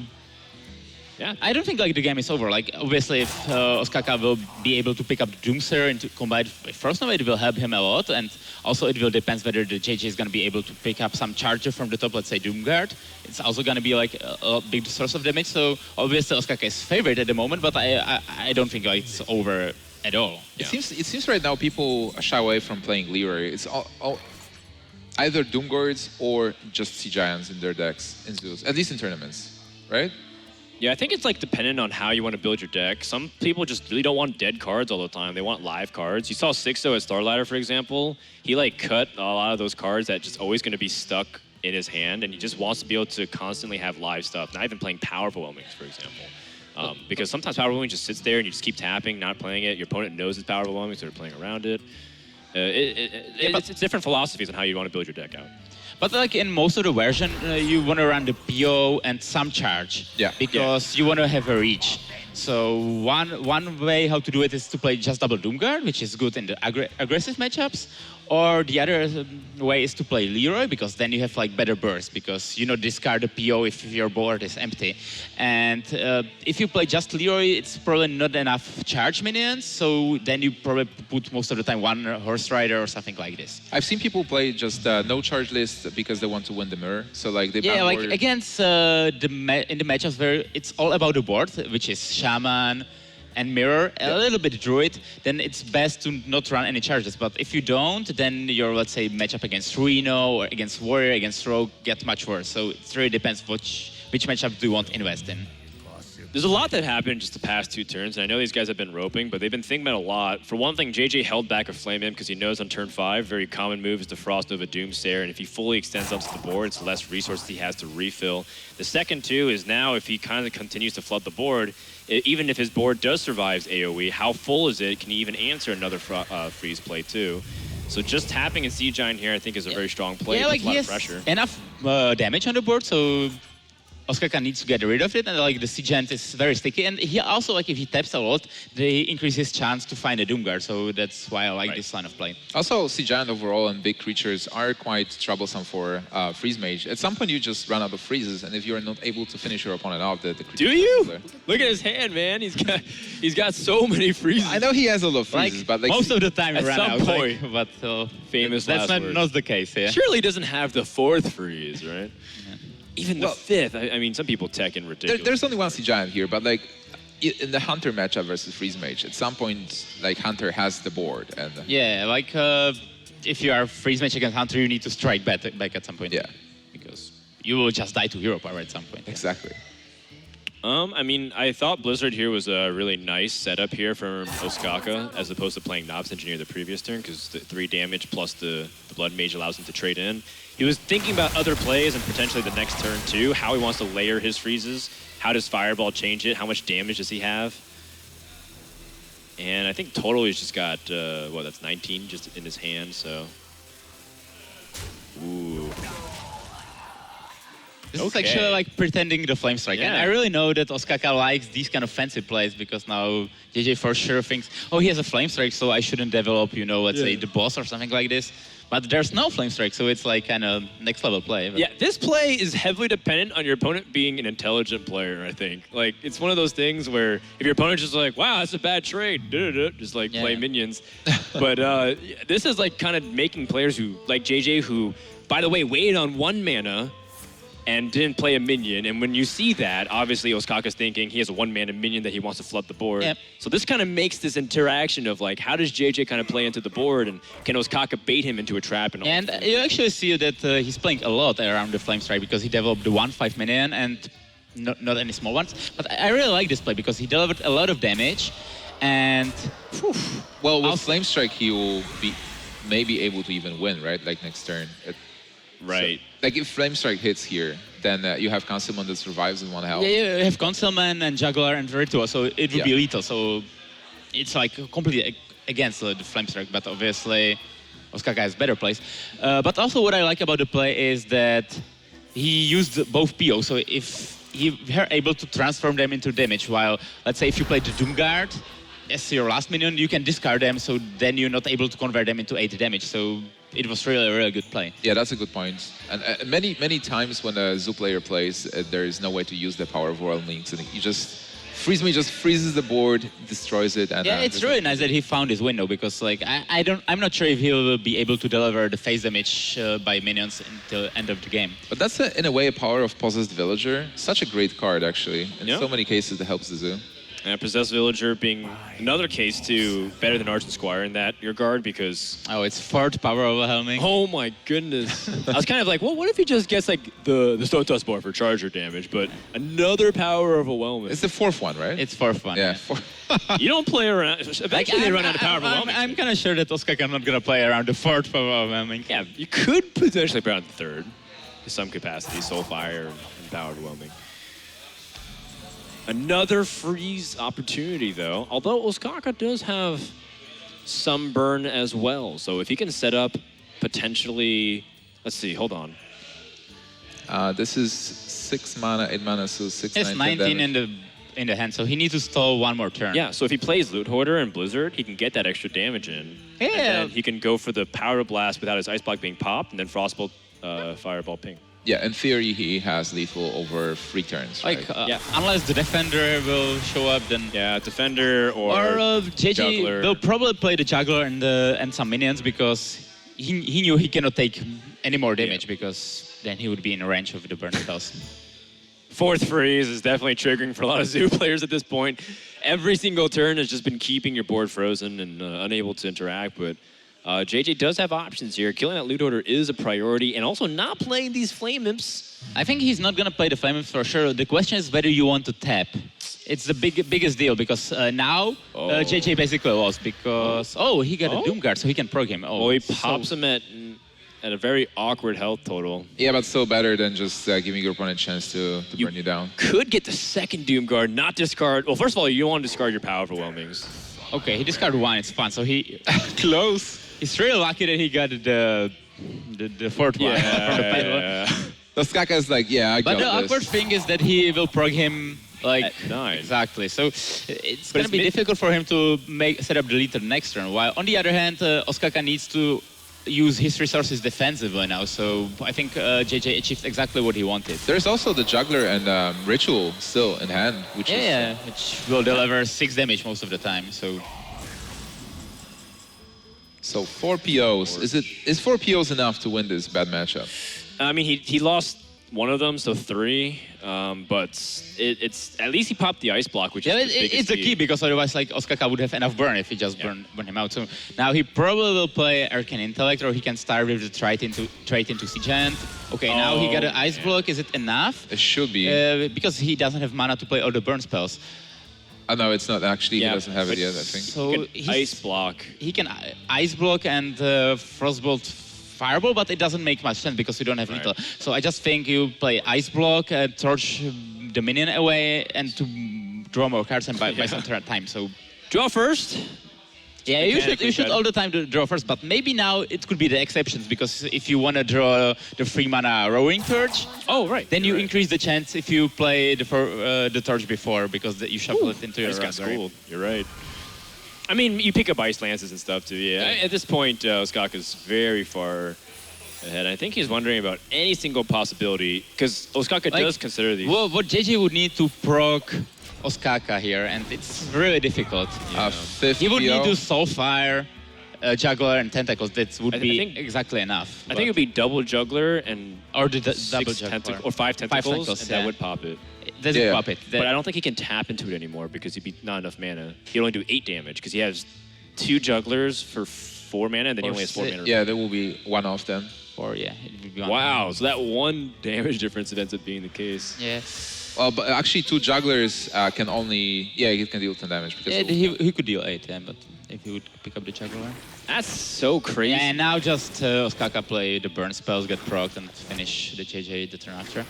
Speaker 2: Yeah.
Speaker 6: I don't think like the game is over. Like obviously, if Ostkaka will be able to pick up Doomsayer and to combine with Frost Nova, it will help him a lot. And also, it will depend whether the JJ is going to be able to pick up some charger from the top. Let's say Doomguard. It's also going to be like a big source of damage. So obviously, Ostkaka is favorite at the moment, but I don't think like, it's over at all.
Speaker 1: It seems right now people shy away from playing Leroy. It's all either Doomguards or just Sea Giants in their decks in Zeus, at least in tournaments, right?
Speaker 2: Yeah, I think it's like dependent on how you want to build your deck. Some people just really don't want dead cards all the time. They want live cards. You saw Sixto at Starlighter, for example. He like cut a lot of those cards that just always going to be stuck in his hand, and he just wants to be able to constantly have live stuff. Not even playing Powerful Whelmings, for example. Because sometimes Powerful Whelming just sits there and you just keep tapping, not playing it. Your opponent knows it's Powerful Whelming, so they're playing around it. It's different philosophies on how you want to build your deck out.
Speaker 6: But like in most of the version, you want to run the PO and some charge.
Speaker 1: Yeah.
Speaker 6: Because you want to have a reach. So one way how to do it is to play just double Doomguard, which is good in the aggressive matchups. Or the other way is to play Leroy, because then you have like better burst, because you know discard the PO if your board is empty. And if you play just Leroy, it's probably not enough charge minions, so then you probably put most of the time one Horse Rider or something like this.
Speaker 1: I've seen people play just no charge list because they want to win the mirror. So like they
Speaker 6: Yeah,
Speaker 1: ban
Speaker 6: like
Speaker 1: warrior.
Speaker 6: against in the matchups where it's all about the board, which is Shaman and Mirror, a little bit Druid, then it's best to not run any charges. But if you don't, then your, let's say, matchup against Reno or against Warrior, against Rogue get much worse. So it really depends which matchup do you want to invest in.
Speaker 2: There's a lot that happened just the past 2 turns, and I know these guys have been roping, but they've been thinking about a lot. For one thing, JJ held back a Flame Imp because he knows on turn 5, very common move is to Frost Nova Doomsayer, and if he fully extends up to the board, it's less resources he has to refill. The second, too, is now if he kind of continues to flood the board, even if his board does survive AoE, how full is it? Can he even answer another freeze play, too? So just tapping and Sea Giant here, I think, is a very strong play.
Speaker 6: Yeah, like
Speaker 2: a lot
Speaker 6: he
Speaker 2: of
Speaker 6: has
Speaker 2: pressure.
Speaker 6: enough damage on the board, so Ostkaka needs to get rid of it, and like the Sea Giant is very sticky. And he also, like, if he taps a lot, they increase his chance to find a Doomguard. So that's why I like this line of play.
Speaker 1: Also, Sea Giant overall and big creatures are quite troublesome for Freeze Mage. At some point, you just run out of freezes, and if you're not able to finish your opponent off, the creature.
Speaker 2: Do you? Look at his hand, man. He's got so many freezes.
Speaker 1: I know he has a lot of freezes,
Speaker 6: Like,
Speaker 1: but like
Speaker 6: most of the time,
Speaker 2: at
Speaker 6: you run
Speaker 2: some
Speaker 6: out.
Speaker 2: point.
Speaker 6: Like, but
Speaker 2: Famous
Speaker 6: that's
Speaker 2: last
Speaker 6: not,
Speaker 2: words.
Speaker 6: not the case. Yeah.
Speaker 2: Surely he doesn't have the 4th freeze, right? Even the
Speaker 1: Well-
Speaker 2: fifth, I mean, some people tech in ridiculous.
Speaker 1: There's only one Giant here, but like in the Hunter matchup versus Freeze Mage, at some point, like Hunter has the board, and
Speaker 6: Yeah, like if you are freeze match against Hunter, you need to strike back at some point.
Speaker 1: Yeah.
Speaker 6: Because you will just die to hero power at some point.
Speaker 1: exactly.
Speaker 2: I mean, I thought Blizzard here was a really nice setup here from Ostkaka, as opposed to playing Knobs Engineer the previous turn, because the 3 damage plus the Blood Mage allows him to trade in. He was thinking about other plays and potentially the next turn too, how he wants to layer his freezes, how does Fireball change it, how much damage does he have? And I think total he's just got, that's 19 just in his hand, so. Ooh.
Speaker 6: This is actually like pretending the Flame Strike. And
Speaker 2: Yeah.
Speaker 6: I really know that Ostkaka likes these kind of fancy plays because now JJ for sure thinks, oh, he has a Flame Strike, so I shouldn't develop, you know, let's say the boss or something like this. But there's no Flame Strike, so it's like kind of next level play. But
Speaker 2: Yeah, this play is heavily dependent on your opponent being an intelligent player, I think. Like, it's one of those things where if your opponent's just like, wow, that's a bad trade, just like play minions. But this is like kind of making players who, like JJ, who, by the way, waited on 1 mana and didn't play a minion. And when you see that, obviously Ostkaka's thinking he has a 1-mana minion that he wants to flood the board.
Speaker 6: Yep.
Speaker 2: So this kind of makes this interaction of like, how does JJ kind of play into the board, and can Ostkaka bait him into a trap? And
Speaker 6: you actually see that he's playing a lot around the Flame Strike because he developed the 1/5 minion and not any small ones. But I really like this play because he delivered a lot of damage and
Speaker 1: Well, with Flame Strike, he will be maybe able to even win, right? Like next turn.
Speaker 2: Right.
Speaker 1: So, like if Flame Strike hits here, then you have Concealment that survives in 1 health.
Speaker 6: Yeah, you have Concealment and Juggler and Ritual, so it would be lethal. So it's like completely against the Flame Strike, but obviously Ostkaka has better plays. But also what I like about the play is that he used both PO, so if you're able to transform them into damage, while let's say if you play the Doomguard as your last minion, you can discard them, so then you're not able to convert them into 8 damage. So it was really a really good play.
Speaker 1: Yeah, that's a good point. And many times when a Zoo player plays, there is no way to use the power of Royal Links, and you just Freeze Me just freezes the board, destroys it, and
Speaker 6: yeah, it's really nice that he found his window because like I'm not sure if he'll be able to deliver the phase damage by minions until the end of the game.
Speaker 1: But that's in a way a power of Possessed Villager. Such a great card actually. In so many cases that helps the Zoo.
Speaker 2: And Possessed Villager being another case too, better than Argent Squire in that regard because...
Speaker 6: Oh, it's 4th power overwhelming.
Speaker 2: Oh my goodness. I was kind of like, well, what if he just gets like the Stone Toss bar for charger damage, but another power overwhelming.
Speaker 1: It's the 4th one, right?
Speaker 6: It's 4th one.
Speaker 1: Yeah.
Speaker 2: You don't play around. Eventually they run out of power overwhelming.
Speaker 6: I'm kind of sure that Ostkaka not going to play around the 4th power overwhelming.
Speaker 2: Yeah, you could potentially play around the 3rd to some capacity, Soulfire and power overwhelming. Another freeze opportunity, though. Although Ostkaka does have Sunburn as well. So if he can set up potentially... Let's see, hold on.
Speaker 1: This is 6 mana, 8 mana, so 6,
Speaker 6: It's 19 in the hand, so he needs to stall 1 more turn.
Speaker 2: Yeah, so if he plays Loot Hoarder and Blizzard, he can get that extra damage in.
Speaker 6: Yeah.
Speaker 2: And then he can go for the Power Blast without his Ice Block being popped, and then Frostbolt, Fireball ping.
Speaker 1: Yeah, in theory, he has lethal over 3 turns, right?
Speaker 6: Like, unless the Defender will show up, then...
Speaker 2: Yeah, Defender or
Speaker 6: JJ
Speaker 2: Juggler.
Speaker 6: will probably play the Juggler and some minions because he knew he cannot take any more damage because then he would be in range of the burn spells.
Speaker 2: 4th freeze is definitely triggering for a lot of Zoo players at this point. Every single turn has just been keeping your board frozen and unable to interact, but JJ does have options here. Killing that Loot Hoarder is a priority, and also not playing these Flame Imps.
Speaker 6: I think he's not going to play the Flame Imps for sure. The question is whether you want to tap. It's the biggest deal because now JJ basically lost because, he got a Doomguard, so he can prog him.
Speaker 2: Oh, he pops him at a very awkward health total.
Speaker 1: Yeah, but still better than just giving your opponent a chance to burn you down.
Speaker 2: Could get the 2nd Doomguard, not discard. Well, first of all, you don't want to discard your power overwhelmings.
Speaker 6: Okay, he discarded 1, it's fun. So he close. He's really lucky that he got the 4th one from the pedal.
Speaker 1: Ostkaka is like, yeah, I got
Speaker 6: But the
Speaker 1: this.
Speaker 6: awkward thing is that he will prog him like
Speaker 2: At 9.
Speaker 6: Exactly. So it's going to be difficult for him to set up the lead next turn. While on the other hand, Ostkaka needs to use his resources defensively now. So I think JJ achieved exactly what he wanted.
Speaker 1: There's also the Juggler and Ritual still in hand, which is...
Speaker 6: which will deliver 6 damage most of the time.
Speaker 1: So 4 POs. Is 4 POs enough to win this bad matchup?
Speaker 2: I mean, he lost one of them, so 3. But it's at least he popped the ice block, which
Speaker 6: Yeah,
Speaker 2: is the biggest
Speaker 6: it's the key because otherwise, like Ostkaka would have enough burn if he just burn him out. So now he probably will play Arcane Intellect, or he can start with the Trait into Sea Giant. Okay, now he got an ice block. Is it enough?
Speaker 1: It should be.
Speaker 6: Because he doesn't have mana to play all the burn spells.
Speaker 1: Oh, no, it's not. Actually, he doesn't have it
Speaker 2: but
Speaker 1: yet, I think.
Speaker 6: So
Speaker 2: ice block.
Speaker 6: He can ice block and frostbolt fireball, but it doesn't make much sense because you don't have lethal. So I just think you play ice block, torch the minion away, and to draw more cards and buy some time. So
Speaker 2: Draw first.
Speaker 6: yeah, you should all the time draw first, but maybe now it could be the exceptions because if you want to draw the 3 mana rowing torch, then you increase the chance if you play the torch before because you shuffle it into your
Speaker 2: That's
Speaker 6: library.
Speaker 2: cool. You're right. I mean, you pick up ice lances and stuff too. Yeah. At this point, Ostkaka's very far ahead. I think he's wondering about any single possibility because Ostkaka does consider these.
Speaker 6: Well, what JJ would need to proc Ostkaka here, and it's really difficult.
Speaker 1: 50
Speaker 6: He would need
Speaker 1: PO.
Speaker 6: to Soulfire, Juggler, and Tentacles. That would be
Speaker 2: think-
Speaker 6: exactly enough.
Speaker 2: I think it would be double juggler and
Speaker 6: or the double
Speaker 2: 6
Speaker 6: Juggler.
Speaker 2: or 5 tentacles,
Speaker 6: tentacles,
Speaker 2: and
Speaker 6: yeah.
Speaker 2: that would pop it.
Speaker 6: That's
Speaker 1: Yeah.
Speaker 6: a puppet.
Speaker 2: But I don't think he can tap into it anymore because he'd be not enough mana. He'd only do 8 damage because he has 2 jugglers for 4 mana, and then he
Speaker 6: Or
Speaker 2: only has 4
Speaker 6: six.
Speaker 2: mana.
Speaker 1: Yeah, there will be one of them.
Speaker 6: Or yeah, it would be one.
Speaker 2: Wow, so that 1 damage difference ends up being the case.
Speaker 6: Yeah.
Speaker 1: Well, but actually, 2 jugglers can only... Yeah, he can deal 10 damage. Because
Speaker 6: He could deal 8, yeah, but if he would pick up the Juggler.
Speaker 2: That's so crazy.
Speaker 6: Yeah, and now just Ostkaka play the burn spells, get procced, and finish the JJ the turn after.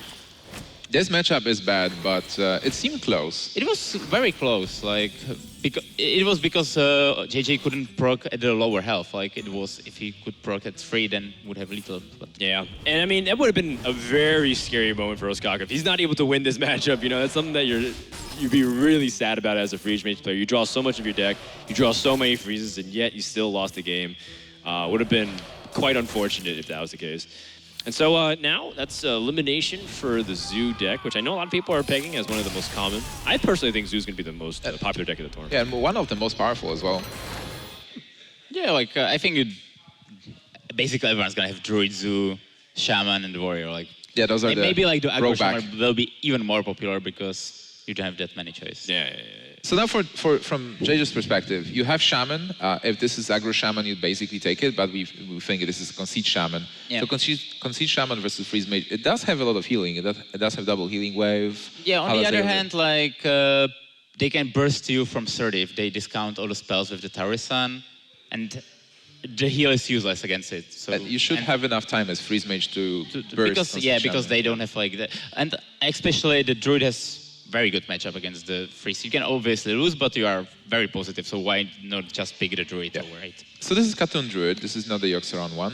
Speaker 1: This matchup is bad, but it seemed close.
Speaker 6: It was very close, like, because JJ couldn't proc at the lower health. Like, it was, if he could proc at 3, then would have lethal. But
Speaker 2: Yeah, and I mean, that would have been a very scary moment for Ostkaka. If he's not able to win this matchup, you know, that's something that you'd be really sad about as a Freeze Mage player. You draw so much of your deck, you draw so many freezes, and yet you still lost the game. Would have been quite unfortunate if that was the case. And so now that's elimination for the Zoo deck, which I know a lot of people are pegging as one of the most common. I personally think Zoo's going to be the most popular deck of the tournament.
Speaker 1: Yeah, and one of the most powerful as well.
Speaker 6: yeah, like, I think basically everyone's gonna have Druid, Zoo, Shaman, and Warrior. Like,
Speaker 1: Yeah, those are
Speaker 6: and
Speaker 1: the
Speaker 6: maybe like the aggro
Speaker 1: throwback.
Speaker 6: Shaman will be even more popular because you don't have that many choices.
Speaker 2: Yeah.
Speaker 1: So now from JJ's perspective, you have Shaman. If this is aggro Shaman, you basically take it, but we think this is Conceit Shaman.
Speaker 6: Yeah.
Speaker 1: So Conceit Shaman versus Freeze Mage, it does have a lot of healing. It does have double healing wave.
Speaker 6: Yeah, on
Speaker 1: How
Speaker 6: the
Speaker 1: does
Speaker 6: other
Speaker 1: it-
Speaker 6: hand, like, they can burst you from 30 if they discount all the spells with the Tower Sun, and the heal is useless against it. So
Speaker 1: And you should
Speaker 6: and
Speaker 1: have enough time as Freeze Mage to burst.
Speaker 6: because
Speaker 1: Conceit
Speaker 6: because
Speaker 1: Shaman.
Speaker 6: they don't have like the, and especially the Druid has very good matchup against the Freeze. You can obviously lose, but you are very positive. So why not just pick the Druid over it?
Speaker 1: So this is Cartoon Druid. This is not the Yoxaron one.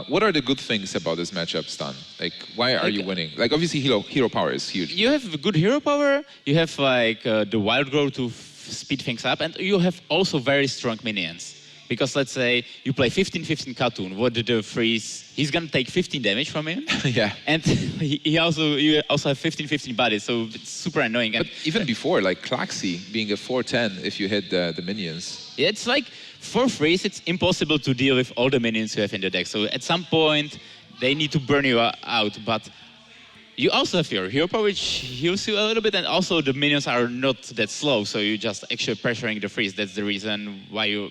Speaker 1: What are the good things about this matchup, Stan? Like, why are you winning? Like, obviously, hero power is huge.
Speaker 6: You have good hero power. You have like the Wild Growth to speed things up, and you have also very strong minions. Because let's say you play 15-15 Cartoon, what did the freeze? He's gonna take 15 damage from him.
Speaker 1: Yeah.
Speaker 6: And you also have 15-15 bodies, so it's super annoying.
Speaker 1: But even before, like Klaxi being a 4/10 if you hit the minions.
Speaker 6: It's like, for freeze, it's impossible to deal with all the minions you have in the deck. So at some point, they need to burn you out. But you also have your hero power, which heals you a little bit, and also the minions are not that slow, so you're just actually pressuring the freeze. That's the reason why you,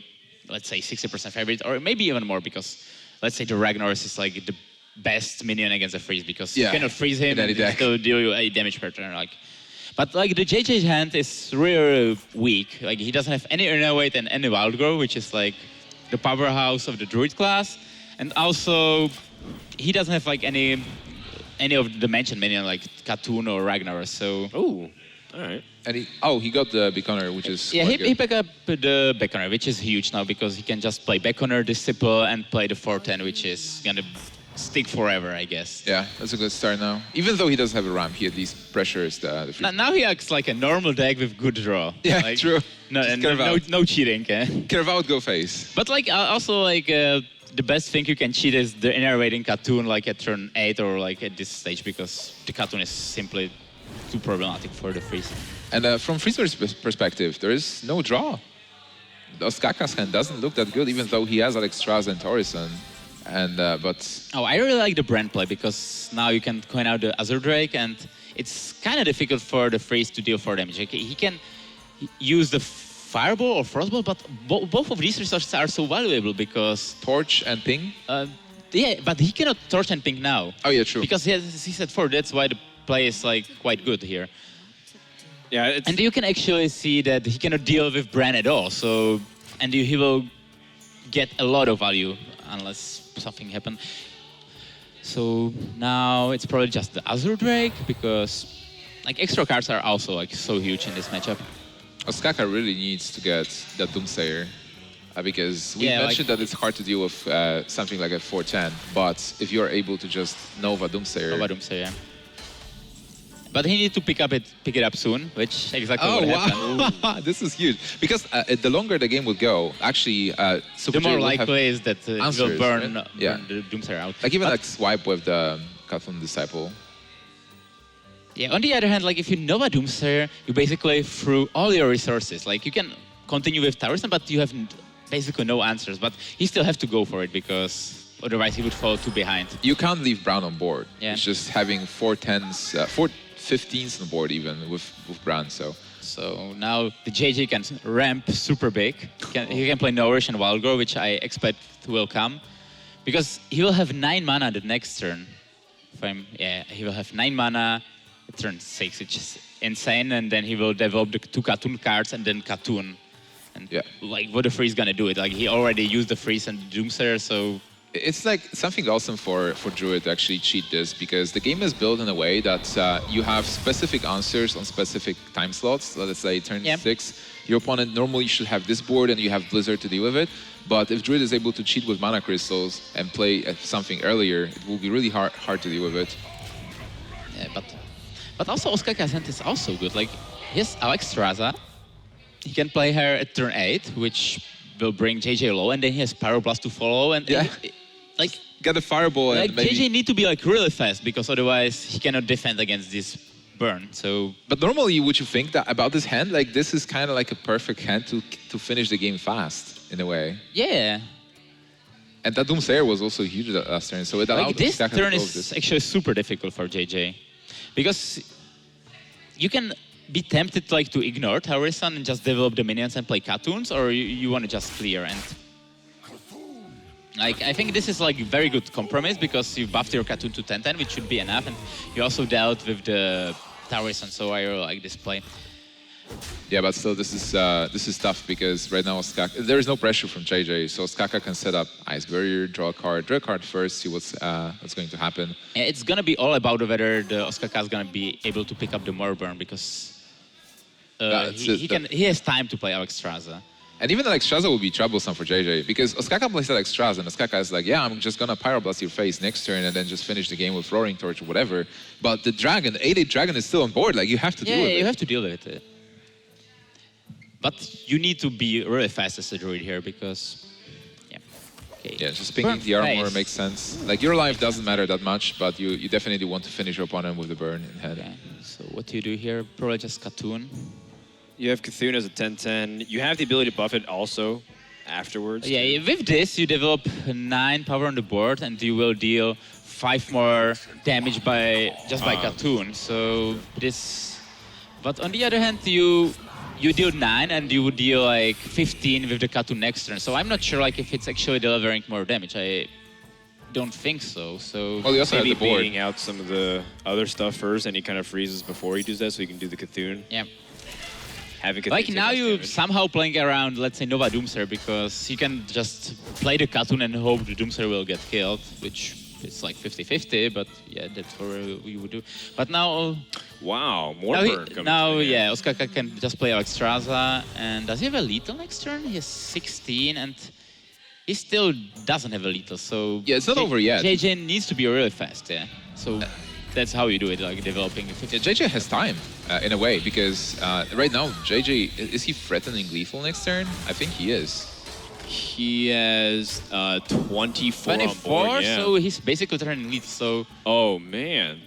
Speaker 6: let's say, 60% favorite, or maybe even more, because let's say the Ragnaros is like the best minion against the freeze, because you cannot freeze him
Speaker 1: in any
Speaker 6: and
Speaker 1: deck.
Speaker 6: still deal you a damage per turn. Like, but like the JJ's hand is really weak. Like, he doesn't have any Inner Weight and any Wild Growth, which is like the powerhouse of the Druid class, and also he doesn't have like any of the mentioned minion like Cartoon or Ragnaros. So
Speaker 2: Oh, all right.
Speaker 1: And he got the Beaconer, which is
Speaker 6: yeah,
Speaker 1: quite
Speaker 6: he
Speaker 1: good.
Speaker 6: picked up the Beckoner, which is huge now because he can just play Beckoner, Disciple, and play the 4/10, which is gonna stick forever, I guess.
Speaker 1: Yeah, that's a good start now. Even though he does have a ramp, he at least pressures the free.
Speaker 6: Now he acts like a normal deck with good draw.
Speaker 1: Yeah,
Speaker 6: like,
Speaker 1: true.
Speaker 6: No,
Speaker 1: Just
Speaker 6: and
Speaker 1: curve
Speaker 6: no,
Speaker 1: out.
Speaker 6: no cheating.
Speaker 1: Curve out, go face.
Speaker 6: But like also like the best thing you can cheat is the inner rating Cartoon like at turn 8 or like at this stage because the Cartoon is simply too problematic for the freeze.
Speaker 1: And from Freezer's perspective, there is no draw. Ostkaka's hand doesn't look that good, even though he has Alexstrasza and Torison. And but
Speaker 6: Oh, I really like the brand play because now you can coin out the Azure Drake, and it's kind of difficult for the freeze to deal 4 damage. Like, he can use the Fireball or Frostball, but both of these resources are so valuable because...
Speaker 1: Torch and Ping?
Speaker 6: Yeah, but he cannot Torch and Ping now.
Speaker 1: Oh yeah, true.
Speaker 6: Because he's at 4, that's why the play is like quite good here.
Speaker 2: Yeah,
Speaker 6: And you can actually see that he cannot deal with Bran at all, so... And he will get a lot of value unless something happens. So now it's probably just the Azure Drake because like extra cards are also like so huge in this matchup.
Speaker 1: Ostkaka really needs to get that Doomsayer because we mentioned that it's hard to deal with something like a 410, but if you're able to just Nova Doomsayer...
Speaker 6: Nova Doomsayer, yeah. But he needs to pick it up soon, which exactly what happened.
Speaker 1: Wow. This is huge. Because the longer the game will go, actually, SuperJJ
Speaker 6: the more
Speaker 1: will
Speaker 6: likely is that he will burn,
Speaker 1: right? Yeah.
Speaker 6: burn the Doomsayer out.
Speaker 1: Like even like swipe with the Cthulhu Disciple.
Speaker 6: Yeah, on the other hand, like if you Nova Doomsayer, you basically threw all your resources. Like you can continue with Taurus, but you have basically no answers. But he still have to go for it because otherwise he would fall too behind.
Speaker 1: You can't leave Brown on board.
Speaker 6: Yeah.
Speaker 1: It's just having 4 10s, 4 15s on board even with Brown, so...
Speaker 6: So now the JJ can ramp super big. He can play Nourish and Wild Grow, which I expect will come. Because he will have 9 mana the next turn. He will have 9 mana at turn 6, which is insane. And then he will develop the 2 Katoon cards and then Katoon. And like, what the freeze gonna do it? Like, he already used the freeze and the Doomsayer, so...
Speaker 1: It's like something awesome for Druid to actually cheat this because the game is built in a way that you have specific answers on specific time slots. So let's say turn 6, your opponent normally should have this board and you have Blizzard to deal with it. But if Druid is able to cheat with mana crystals and play something earlier, it will be really hard to deal with it.
Speaker 6: Yeah, but also Ostkaka's hand is also good. Like, yes, Alexstrasza, he can play her at turn 8, which will bring JJ low, and then he has Pyroblast to follow, and like
Speaker 1: get a Fireball.
Speaker 6: Like
Speaker 1: and maybe...
Speaker 6: JJ need to be like really fast because otherwise he cannot defend against this burn. So,
Speaker 1: but normally, would you think that about this hand, like this is kind of like a perfect hand to finish the game fast in a way?
Speaker 6: Yeah.
Speaker 1: And that Doomsayer was also huge last turn, so it allowed
Speaker 6: like this
Speaker 1: Ostkaka
Speaker 6: turn
Speaker 1: to
Speaker 6: is actually super difficult for JJ because you can be tempted like to ignore Taurisan and just develop the minions and play Katoons, or you want to just clear and like I think this is like a very good compromise because you buffed your Katoon to 10-10, which should be enough, and you also dealt with the Taurisan, so I really like this play.
Speaker 1: Yeah, but still, this is tough because right now Ostkaka, there is no pressure from JJ, so Ostkaka can set up Ice Barrier, draw a card first, see what's going to happen.
Speaker 6: Yeah, it's gonna be all about whether the Ostkaka is gonna be able to pick up the Morburn because he has time to play Alexstrasza.
Speaker 1: And even Alexstrasza will be troublesome for JJ because Ostkaka plays Alexstrasza and Ostkaka is like, yeah, I'm just gonna Pyroblast your face next turn and then just finish the game with Roaring Torch or whatever. But the dragon, the 8/8 dragon is still on board. Like you have to deal with it.
Speaker 6: Yeah, you have to deal with it. But you need to be really fast as a druid here because,
Speaker 1: yeah, just picking the armor makes sense. Like your life doesn't matter that much, but you definitely want to finish your opponent with the burn in head.
Speaker 6: Okay. So what do you do here? Probably just Katoon.
Speaker 2: You have Cthulhu as a 10-10. You have the ability to buff it also afterwards.
Speaker 6: Yeah, with this you develop 9 power on the board and you will deal 5 more damage by Katoon. So this, but on the other hand you deal 9 and you would deal like 15 with the Katoon next turn. So I'm not sure like if it's actually delivering more damage. I don't think so. So
Speaker 1: well, you also
Speaker 2: maybe
Speaker 1: have the board.
Speaker 2: beating out some of the other stuff first, and he kind of freezes before he does that, so he can do the Cthulhu.
Speaker 6: Yeah.
Speaker 2: Like
Speaker 6: now you somehow playing around, let's say Nova Doomsayer, because you can just play the Katoon and hope the Doomsayer will get killed, which is like 50-50, but yeah, that's what we would do. But now...
Speaker 2: Wow, more burn coming.
Speaker 6: Now, yeah, Ostkaka can just play Alexstrasza, and does he have a lethal next turn? He has 16, and he still doesn't have a lethal, so...
Speaker 1: Yeah, it's not over yet.
Speaker 6: JJ needs to be really fast, yeah. So... That's how you do it, like developing.
Speaker 1: Yeah, JJ has time, in a way, because right now, JJ, is he threatening lethal next turn? I think he is.
Speaker 2: He has 24 on board, yeah.
Speaker 6: So he's basically turning lethal, so...
Speaker 2: Oh, man.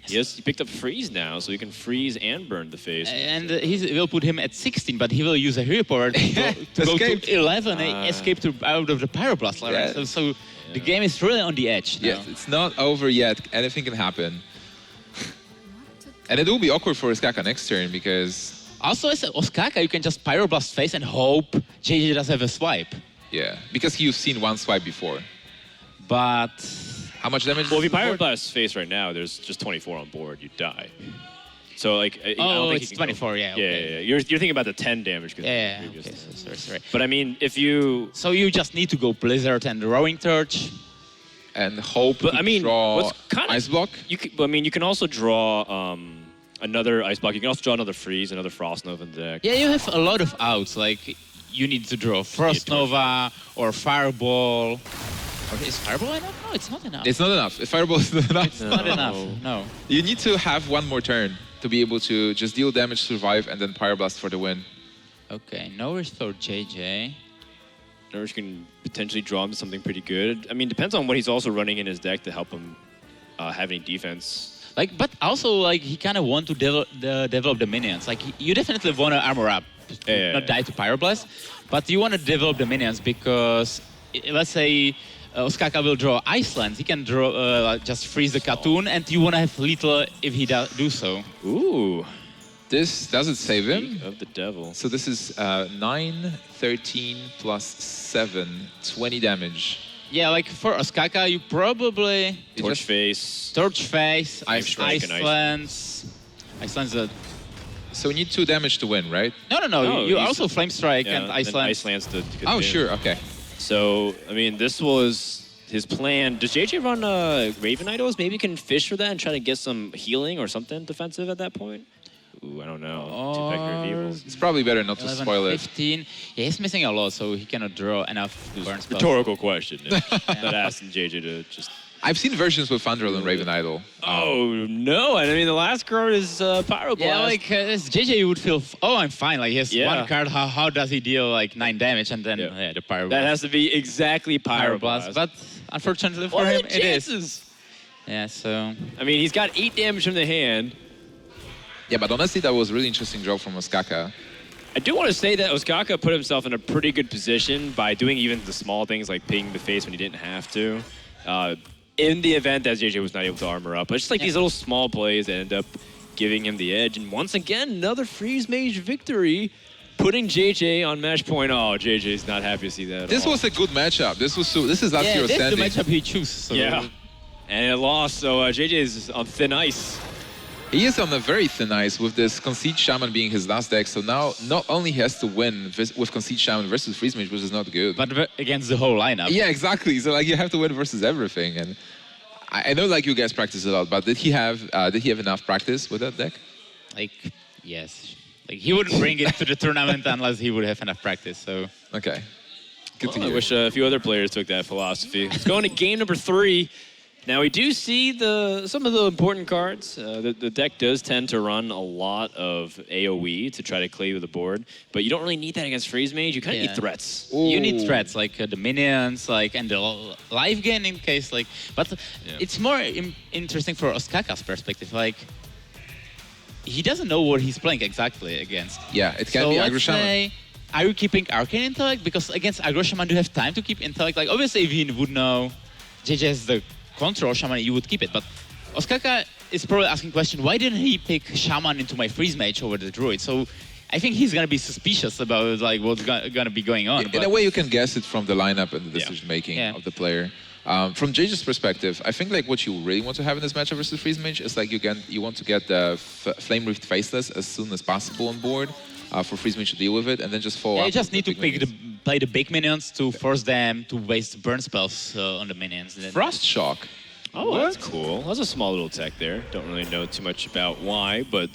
Speaker 2: Yes, he picked up freeze now, so he can freeze and burn the face.
Speaker 6: And he will put him at 16, but he will use a hero power to go to 11, escape out of the Pyroblast.
Speaker 1: Yeah.
Speaker 6: So The game is really on the edge now.
Speaker 1: Yes, it's not over yet. Anything can happen. And it will be awkward for Ostkaka next turn because...
Speaker 6: Also, as Ostkaka, you can just Pyroblast face and hope JJ does have a swipe.
Speaker 1: Yeah, because you've seen one swipe before.
Speaker 6: But...
Speaker 1: How much damage?
Speaker 2: Well, if you
Speaker 1: is the board?
Speaker 2: Pyroblast face right now, there's just 24 on board. You die. So like, I don't
Speaker 6: Oh,
Speaker 2: think
Speaker 6: it's
Speaker 2: you can
Speaker 6: 24, yeah, okay.
Speaker 2: Yeah. You're thinking about the 10 damage.
Speaker 6: Yeah, okay, sorry.
Speaker 2: But I mean, if you...
Speaker 6: So you just need to go Blizzard and Rowing Torch.
Speaker 1: And hope
Speaker 2: But
Speaker 1: to
Speaker 2: I mean,
Speaker 1: draw
Speaker 2: what's kind of
Speaker 1: Ice Block.
Speaker 2: you can also draw another Ice Block. You can also draw another Freeze, another Frost Nova in the deck.
Speaker 6: Yeah, you have a lot of outs. Like, you need to draw Frost Nova or Fireball. Or is Fireball enough? No, it's not enough.
Speaker 1: It's not enough. If Fireball is not enough.
Speaker 6: It's not enough, no.
Speaker 1: You need to have one more turn to be able to just deal damage, survive, and then Pyroblast for the win.
Speaker 6: Okay, no risk for JJ.
Speaker 2: Nourish can potentially draw him to something pretty good. I mean, depends on what he's also running in his deck to help him have any defense.
Speaker 6: Like, but also, like, he kind of want to develop the minions. Like, you definitely want to armor up, not die to Pyroblast, but you want to develop the minions because, let's say, Ostkaka will draw Iceland. He can draw, just freeze the cartoon, and you want to have lethal if he do so.
Speaker 2: Ooh.
Speaker 1: This doesn't save him.
Speaker 2: Of the devil.
Speaker 1: So this is 9, 13 plus 7, 20 damage.
Speaker 6: Yeah, like for Ostkaka, you probably
Speaker 2: Torch face.
Speaker 6: Torch face,
Speaker 1: Ice
Speaker 2: Strike and
Speaker 6: Icelands. Iceland's a...
Speaker 1: So we need 2 damage to win, right?
Speaker 6: No.
Speaker 2: No,
Speaker 6: you
Speaker 2: he's-
Speaker 6: also Flame Strike and Iceland.
Speaker 2: Iceland's the good
Speaker 1: Oh,
Speaker 2: win.
Speaker 1: sure, okay.
Speaker 2: So, I mean, this was his plan. Does JJ run Raven Idols? Maybe you can fish for that and try to get some healing or something defensive at that point? Ooh, I don't know. Two Vector of Evils.
Speaker 1: It's probably better not to
Speaker 6: 11,
Speaker 1: spoil it.
Speaker 6: 15. Yeah, he's missing a lot, so he cannot draw enough burn spells.
Speaker 2: Rhetorical question. Not asking JJ to just...
Speaker 1: I've seen versions with Thundrel and Raven Idol.
Speaker 2: Oh, no. I mean, the last card is Pyroblast.
Speaker 6: Yeah, like as JJ, you would feel, oh, I'm fine. Like he has
Speaker 2: Yeah.
Speaker 6: one card. How does he deal like 9 damage and then
Speaker 2: Yeah.
Speaker 6: the Pyroblast?
Speaker 2: That has to be exactly Pyroblast.
Speaker 6: But unfortunately for
Speaker 2: What are
Speaker 6: him,
Speaker 2: the
Speaker 6: it is.
Speaker 2: chances?
Speaker 6: Yeah, so
Speaker 2: I mean, he's got 8 damage from the hand.
Speaker 1: Yeah, but honestly, that was a really interesting draw from Ostkaka.
Speaker 2: I do want to say that Ostkaka put himself in a pretty good position by doing even the small things like pinging the face when he didn't have to. In the event that JJ was not able to armor up. But just like these little small plays that end up giving him the edge. And once again, another Freeze Mage victory, putting JJ on match point. Oh, JJ's not happy to see that at
Speaker 1: This
Speaker 2: all.
Speaker 1: was a good matchup. This is last
Speaker 6: yeah,
Speaker 1: year's
Speaker 6: this is the
Speaker 1: standing.
Speaker 6: matchup he chose. So.
Speaker 2: Yeah. And it lost, so JJ is on thin ice.
Speaker 1: He is on a very thin ice with this Conceit Shaman being his last deck. So now not only he has to win with Conceit Shaman versus Freeze Mage, which is not good.
Speaker 6: But against the whole lineup.
Speaker 1: Yeah, exactly. So like you have to win versus everything. And I know like you guys practice a lot, but did he have enough practice with that deck?
Speaker 6: Like, yes. Like he wouldn't bring it to the tournament unless he would have enough practice. So
Speaker 1: Okay. Good to
Speaker 2: I
Speaker 1: hear.
Speaker 2: wish a few other players took that philosophy. Let's go into game number 3. Now we do see some of the important cards. The deck does tend to run a lot of AoE to try to cleave the board, but you don't really need that against Freeze Mage. You kind of
Speaker 6: Yeah.
Speaker 2: need threats.
Speaker 6: you need
Speaker 1: Ooh.
Speaker 6: threats like the minions, like and the life gain in case like. But it's more interesting for Ostkaka's perspective. Like he doesn't know what he's playing exactly against.
Speaker 1: Yeah, it can
Speaker 6: So
Speaker 1: be
Speaker 6: let's
Speaker 1: Aggro Shaman.
Speaker 6: say, are you keeping Arcane Intellect? Because against Aggro Shaman, do you have time to keep Intellect? Like obviously, if you would know JJ is the control Shaman, you would keep it. But Ostkaka is probably asking question, why didn't he pick Shaman into my Freeze Mage over the Druid? So I think he's gonna be suspicious about like what's gonna be going on.
Speaker 1: In a way, you can guess it from the lineup and the
Speaker 2: Yeah.
Speaker 1: decision making
Speaker 6: Yeah.
Speaker 1: of the player. From JJ's perspective, I think like what you really want to have in this matchup versus Freeze Mage is like you want to get the Flame Rift Faceless as soon as possible on board for Freeze Mage to deal with it, and then just follow
Speaker 6: Yeah,
Speaker 1: up.
Speaker 6: you just
Speaker 1: with
Speaker 6: need to
Speaker 1: big minions.
Speaker 6: play the big minions to force them to waste burn spells on the minions. And then-
Speaker 1: Frost Shock.
Speaker 2: Oh, that's cool. That's a small little tech there. Don't really know too much about why, but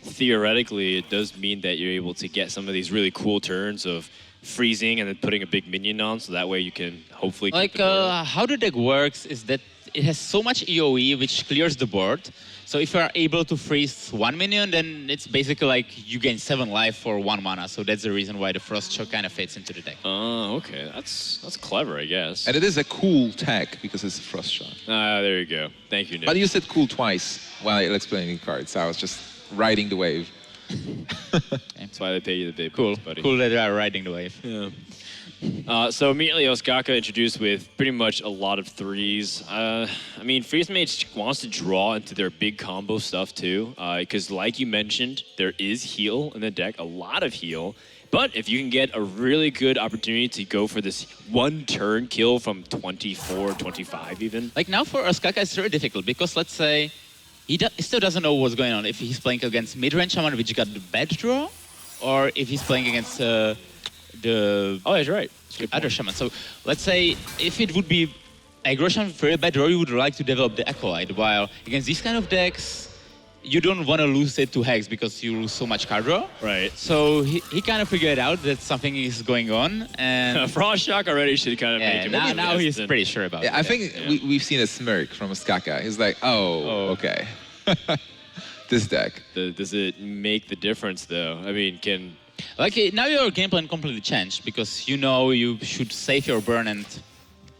Speaker 2: theoretically, it does mean that you're able to get some of these really cool turns of freezing and then putting a big minion on, so that way you can hopefully keep
Speaker 6: Like
Speaker 2: the board.
Speaker 6: how the deck works is that it has so much EOE which clears the board. So if you are able to freeze one minion, then it's basically like you gain 7 life for 1 mana. So that's the reason why the Frost Shock kind of fits into the deck.
Speaker 2: Oh, okay. That's clever, I guess.
Speaker 1: And it is a cool tech because it's a Frost Shock.
Speaker 2: Ah, there you go. Thank you, Nick.
Speaker 1: But you said cool twice while explaining cards. So I was just riding the wave.
Speaker 2: That's why they pay you the big
Speaker 6: Cool,
Speaker 2: bucks, buddy.
Speaker 6: cool that you are riding the wave.
Speaker 2: Yeah. So immediately Ostkaka introduced with pretty much a lot of threes. I mean, Freeze Mage wants to draw into their big combo stuff too, because like you mentioned, there is heal in the deck, a lot of heal. But if you can get a really good opportunity to go for this one turn kill from 24, 25 even.
Speaker 6: Like now for Ostkaka, it's very difficult because let's say he still doesn't know what's going on. If he's playing against mid-range Shaman, which got the bad draw, or if he's playing against the
Speaker 2: Oh, that's right.
Speaker 6: other Shaman. So let's say if it would be aggro Shaman for a bad draw, you would like to develop the Acolyte. While against these kind of decks, you don't want to lose it to Hex because you lose so much card draw.
Speaker 2: Right.
Speaker 6: So he kind of figured out that something is going on, and
Speaker 2: Frost Shock already should kind of make him.
Speaker 6: now he's pretty sure about it.
Speaker 1: I think we've seen a smirk from Ostkaka. He's like, oh. Okay. This deck.
Speaker 2: Does it make the difference though? I mean,
Speaker 6: Like now your game plan completely changed because you know you should save your burn and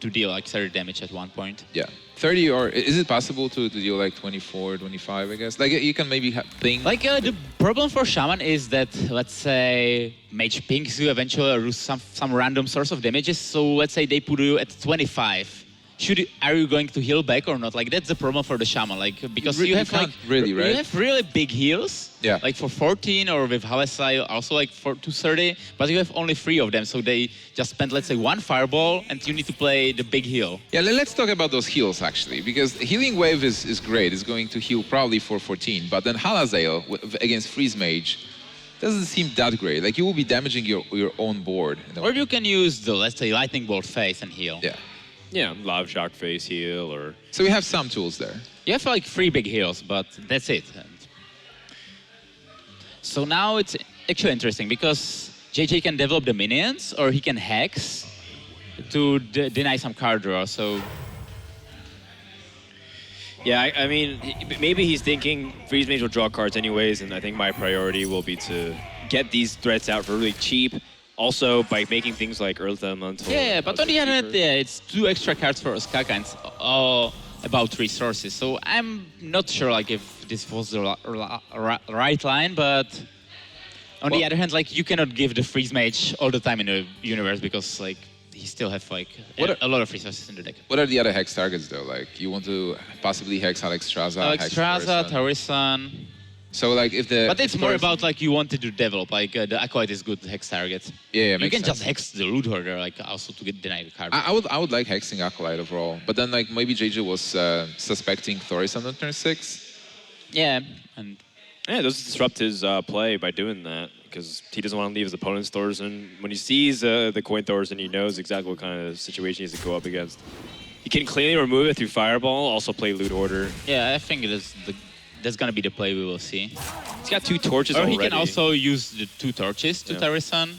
Speaker 6: to deal like 30 damage at one point.
Speaker 1: Yeah. 30 or is it possible to deal like 24, 25, I guess? Like you can maybe ping.
Speaker 6: Like the problem for Shaman is that let's say Mage pings you eventually or lose some random source of damages. So let's say they put you at 25. Are you going to heal back or not? Like that's the problem for the Shaman, like because you have like
Speaker 1: really, right?
Speaker 6: You have really big heals,
Speaker 1: Yeah.
Speaker 6: like for 14 or with Halesai also like for 230, but you have only 3 of them, so they just spend let's say 1 fireball and you need to play the big heal.
Speaker 1: Yeah, let's talk about those heals actually, because Healing Wave is great. It's going to heal probably for 14, but then Halazael against Freeze Mage doesn't seem that great. Like you will be damaging your own board.
Speaker 6: Or you can use the let's say Lightning Bolt phase and heal.
Speaker 1: Yeah.
Speaker 2: Live Shock face heal or.
Speaker 1: So we have some tools there.
Speaker 6: You have like 3 big heals, but that's it. And so now it's actually interesting because JJ can develop the minions or he can hex to deny some card draw. So
Speaker 2: Yeah, I mean, maybe he's thinking Freeze Mage will draw cards anyways, and I think my priority will be to get these threats out for really cheap. Also, by making things like Earth Elemental.
Speaker 6: yeah, but on the other hand, it's 2 extra cards for Ostkaka and it's all about resources. So I'm not sure like if this was the right line, but on the other hand, like you cannot give the Freeze Mage all the time in the universe because like he still have like a lot of resources in the deck.
Speaker 1: What are the other hex targets though? Like you want to possibly hex Alexstrasza,
Speaker 6: Alexstrasza,
Speaker 1: hex
Speaker 6: Tarisan.
Speaker 1: So like if the...
Speaker 6: But it's more about like you wanted to develop, like the Acolyte is good hex target.
Speaker 1: Yeah,
Speaker 6: you
Speaker 1: makes
Speaker 6: can
Speaker 1: sense.
Speaker 6: just hex the Loot Hoarder, like also to get denied the card.
Speaker 1: I would like hexing Acolyte overall, but then like maybe JJ was suspecting Thorisan on turn 6.
Speaker 6: Yeah, and
Speaker 2: Yeah, those disrupt his play by doing that because he doesn't want to leave his opponent's Thorisan. When he sees the coin Thorisan, he knows exactly what kind of situation he has to go up against. He can cleanly remove it through Fireball, also play Loot Hoarder.
Speaker 6: yeah, I think that's gonna be the play we will see.
Speaker 2: He's got 2 torches
Speaker 6: Or
Speaker 2: already.
Speaker 6: he can also use the 2 torches to
Speaker 2: Yeah.
Speaker 6: Tarisan.